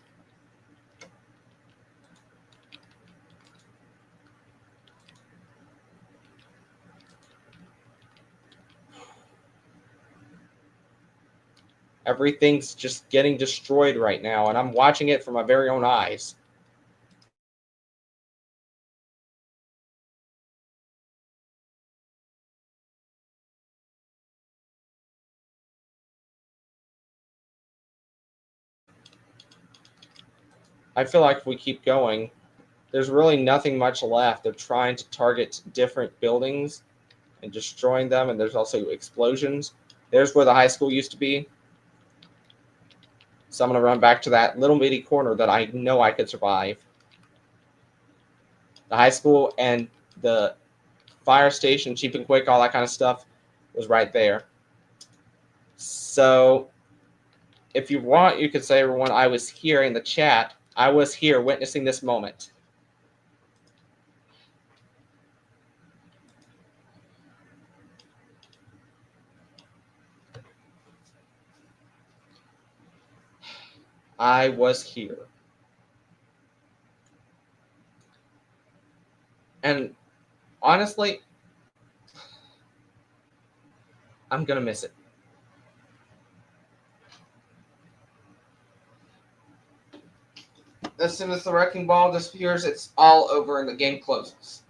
Everything's just getting destroyed right now, and I'm watching it from my very own eyes. I feel like if we keep going, there's really nothing much left. They're trying to target different buildings and destroying them, and there's also explosions. There's where the high school used to be. So I'm going to run back to that little bitty corner that I know I could survive. The high school and the fire station, cheap and quick, all that kind of stuff was right there. So if you want, you could say, everyone, I was here in the chat. I was here witnessing this moment. I was here. And honestly, I'm going to miss it. As soon as the wrecking ball disappears, it's all over and the game closes.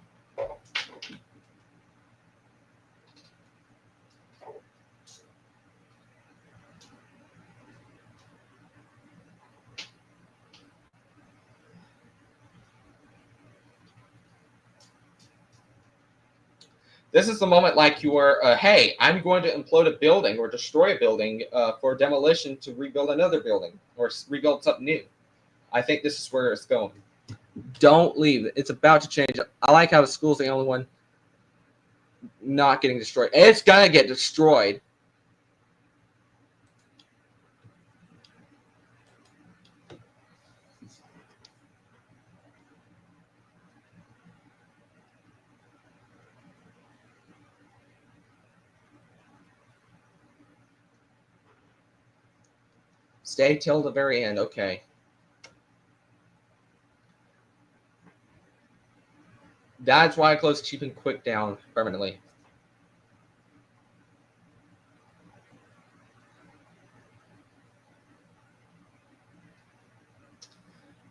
This is the moment like you were, hey, I'm going to implode a building or destroy a building for demolition to rebuild another building or rebuild something new. I think this is where it's going. Don't leave. It's about to change. I like how the school's the only one not getting destroyed. It's going to get destroyed. Stay till the very end. Okay. That's why I closed cheap and quick down permanently.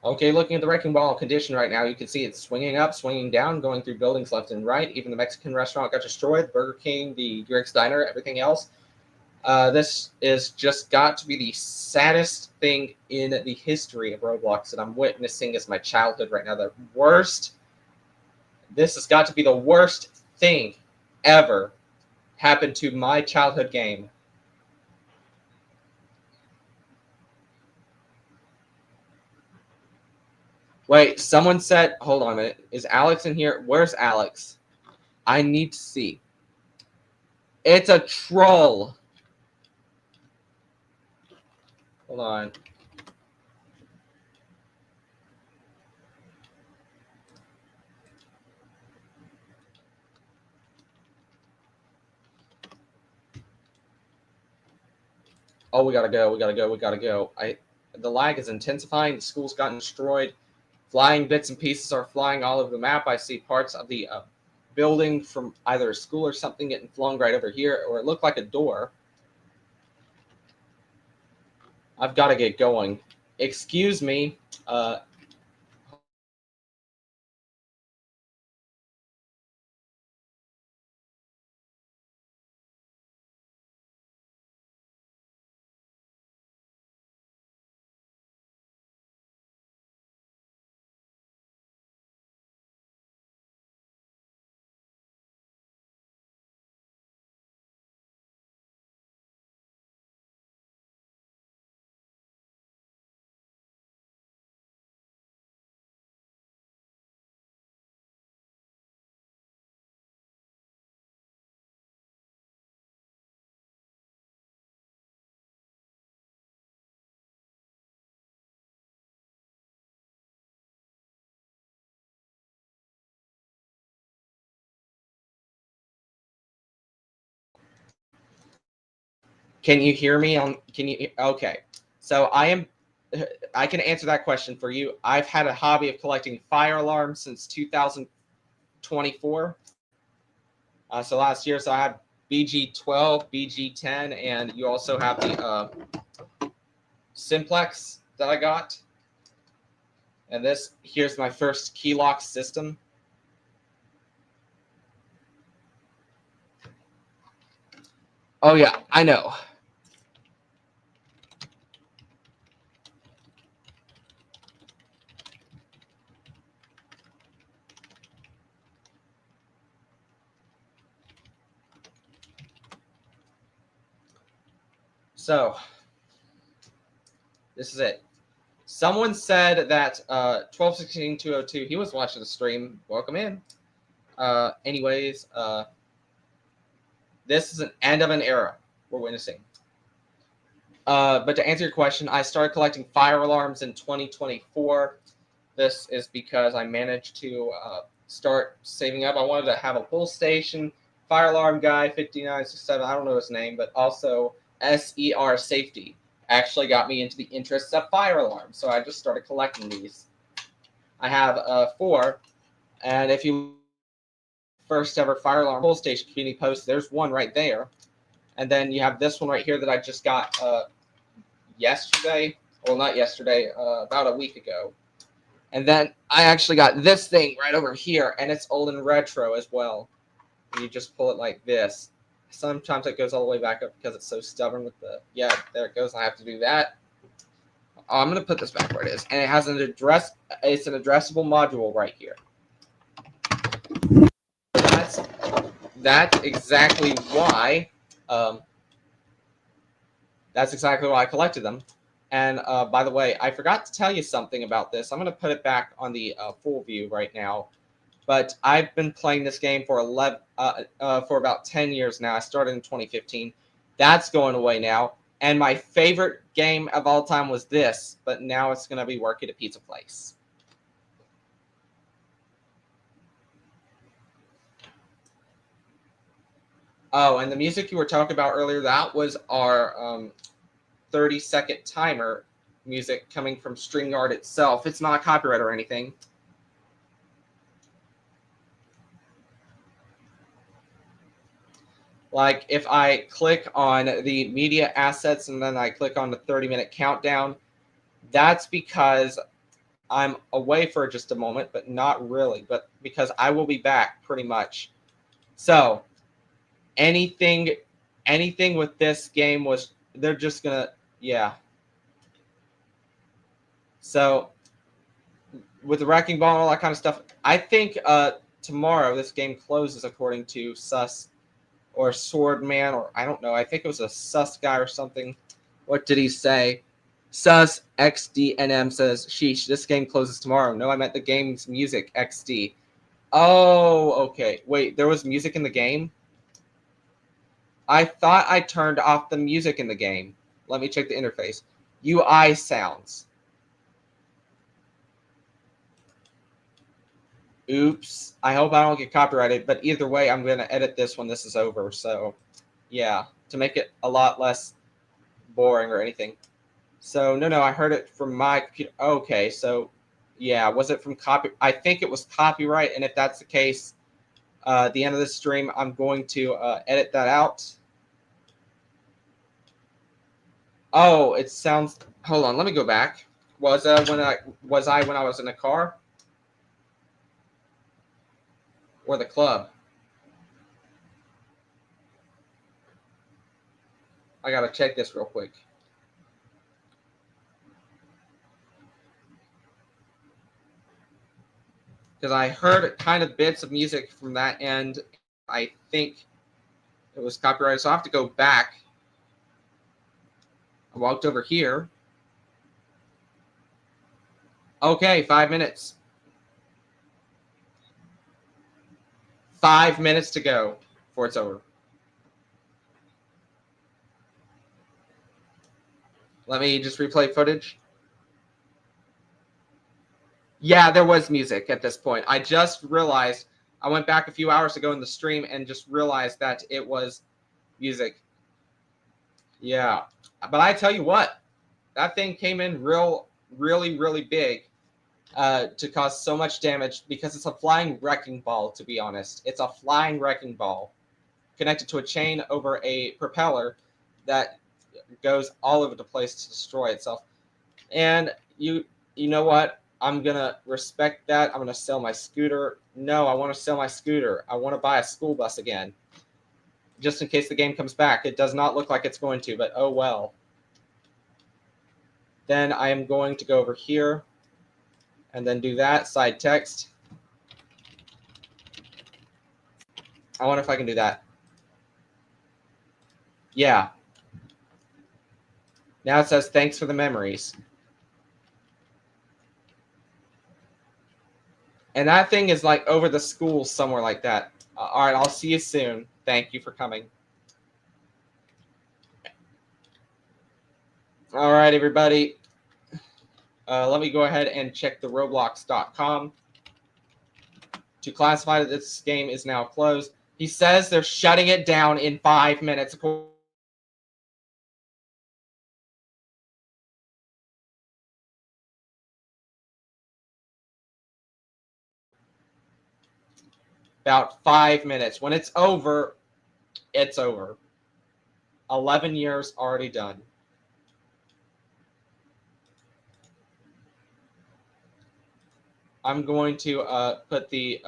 Okay, looking at the wrecking ball condition right now, you can see it's swinging up, swinging down, going through buildings left and right. Even the Mexican restaurant got destroyed, Burger King, the Greg's Diner, everything else. This is just got to be the saddest thing in the history of Roblox that I'm witnessing as my childhood right now. The worst. This has got to be the worst thing ever happened to my childhood game. Wait, someone said, hold on a minute. Is Alex in here? Where's Alex? I need to see. It's a troll. Hold on. Oh, we gotta go. We gotta go. We gotta go. The lag is intensifying. The school's gotten destroyed. Flying bits and pieces are flying all over the map. I see parts of the building from either a school or something getting flown right over here, or it looked like a door. I've got to get going. Excuse me. Can you hear me? Okay. So I can answer that question for you. I've had a hobby of collecting fire alarms since 2024. So last year, so I had BG12, BG10, and you also have the Simplex that I got. And here's my first key lock system. Oh yeah, I know. So This is it. Someone said that 1216-202, he was watching the stream. Welcome in. Anyways, this is an end of an era we're witnessing. But to answer your question, I started collecting fire alarms in 2024. This is because I managed to start saving up. I wanted to have a pull station, fire alarm guy, 5967, I don't know his name, but also SER Safety actually got me into the interests of fire alarms. So I just started collecting these. I have 4, and if you first ever fire alarm pull station community post, there's one right there. And then you have this one right here that I just got yesterday. Well, not yesterday, about a week ago. And then I actually got this thing right over here, and it's old and retro as well. And you just pull it like this. Sometimes it goes all the way back up because it's so stubborn with the, yeah, there it goes. I have to do that. Oh, I'm going to put this back where it is. And it has it's an addressable module right here. That's exactly why, I collected them. And by the way, I forgot to tell you something about this. I'm going to put it back on the full view right now. But I've been playing this game for about 10 years now. I started in 2015. That's going away now. And my favorite game of all time was this, but now it's going to be Work at a Pizza Place. Oh, and the music you were talking about earlier, that was our 30-second timer music coming from StreamYard itself. It's not copyright or anything. Like if I click on the media assets and then I click on the 30-minute countdown, that's because I'm away for just a moment, but not really, but because I will be back pretty much. So anything with this game was, they're just gonna, yeah. So with the Wrecking Ball and all that kind of stuff, I think tomorrow this game closes according to Sus or Swordman, or I don't know. I think it was a Sus guy or something. What did he say? Sus XDNM says, sheesh, this game closes tomorrow. No, I meant the game's music, XD. Oh, okay. Wait, there was music in the game? I thought I turned off the music in the game. Let me check the interface. UI sounds. Oops. I hope I don't get copyrighted, but either way, I'm going to edit this when this is over. So, yeah, to make it a lot less boring or anything. So, no, I heard it from my computer. Okay, so, yeah, was it from copy? I think it was copyright, and if that's the case, at the end of this stream, I'm going to edit that out. Oh, it sounds. Hold on, let me go back. Was I when I was in the car or the club? I gotta check this real quick. Because I heard kind of bits of music from that end. I think it was copyrighted, so I have to go back. I walked over here. Okay, 5 minutes. 5 minutes to go before it's over. Let me just replay footage. Yeah, there was music at this point. I just realized, I went back a few hours ago in the stream and just realized that it was music. Yeah, but I tell you what, that thing came in really big to cause so much damage because it's a flying wrecking ball, to be honest. It's a flying wrecking ball connected to a chain over a propeller that goes all over the place to destroy itself. And you know what? I'm going to respect that. I'm going to sell my scooter. No, I want to sell my scooter. I want to buy a school bus again, just in case the game comes back. It does not look like it's going to, but oh well. Then I am going to go over here and then do that, side text. I wonder if I can do that. Yeah. Now it says, thanks for the memories. And that thing is like over the school somewhere like that. All right, I'll see you soon. Thank you for coming. All right, everybody. Let me go ahead and check the roblox.com to classify that this game is now closed. He says they're shutting it down in 5 minutes. About 5 minutes. When it's over, it's over. 11 years already done. I'm going to put the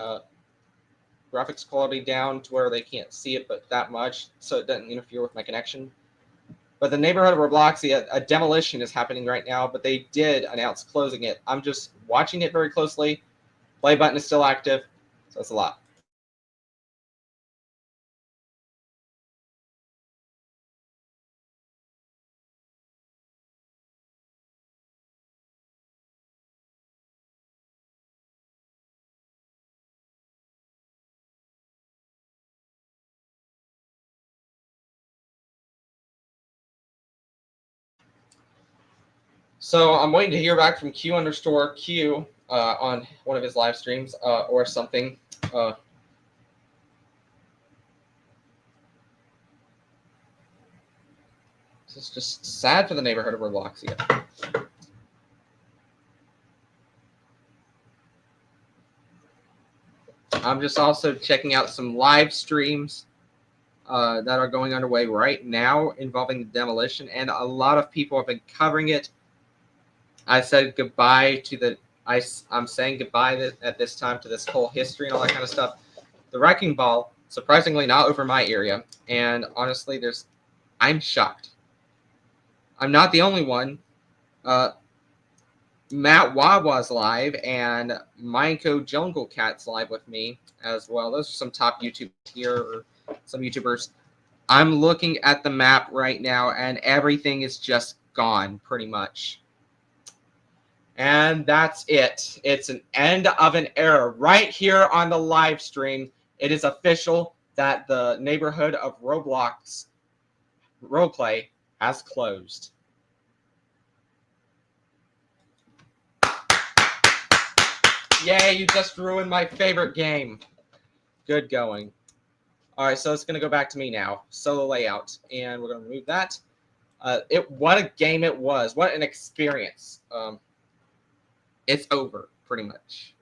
graphics quality down to where they can't see it, but that much, so it doesn't interfere with my connection. But the neighborhood of robloxia, a demolition is happening right now, but they did announce closing it. I'm just watching it very closely. Play button is still active, so that's a lot. So I'm waiting to hear back from Q_Q on one of his live streams or something. This is just sad for the neighborhood of robloxia. I'm just also checking out some live streams that are going underway right now involving the demolition, and a lot of people have been covering it. I said goodbye to the. I'm saying goodbye at this time to this whole history and all that kind of stuff. The wrecking ball, surprisingly, not over my area, and honestly, I'm shocked. I'm not the only one. Matt Wawa's live, and Mineko Jungle Cat's live with me as well. Those are some top YouTubers here, or some YouTubers. I'm looking at the map right now, and everything is just gone, pretty much. And that's it. It's an end of an era. Right here on the live stream, it is official that the neighborhood of Roblox roleplay has closed. Yay, you just ruined my favorite game. Good going. All right, so it's going to go back to me now. Solo layout. And we're going to remove that. What a game it was. What an experience. It's over, pretty much.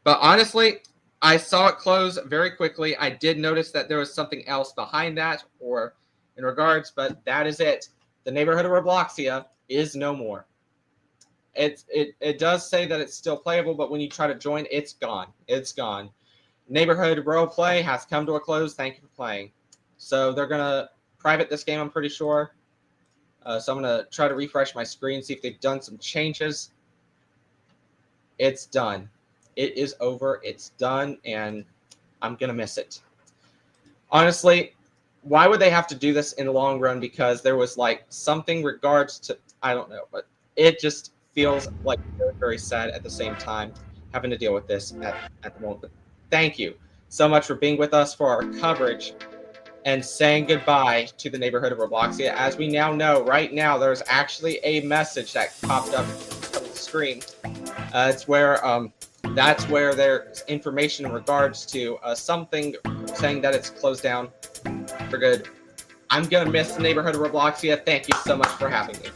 But honestly, I saw it close very quickly. I did notice that there was something else behind that, or in regards, but that is it. The neighborhood of Robloxia is no more. It does say that it's still playable, but when you try to join, it's gone. It's gone. Neighborhood roleplay has come to a close. Thank you for playing. So they're going to private this game, I'm pretty sure. So I'm going to try to refresh my screen, see if they've done some changes. It's done. It is over. It's done, and I'm going to miss it. Honestly, why would they have to do this in the long run? Because there was like something regards to, I don't know, but it just feels like very, very sad at the same time having to deal with this at the moment. But thank you so much for being with us for our coverage and saying goodbye to the neighborhood of Robloxia. As we now know, right now, there's actually a message that popped up on the screen. It's where that's where there's information in regards to something saying that it's closed down for good. I'm gonna miss the neighborhood of Robloxia. Thank you so much for having me.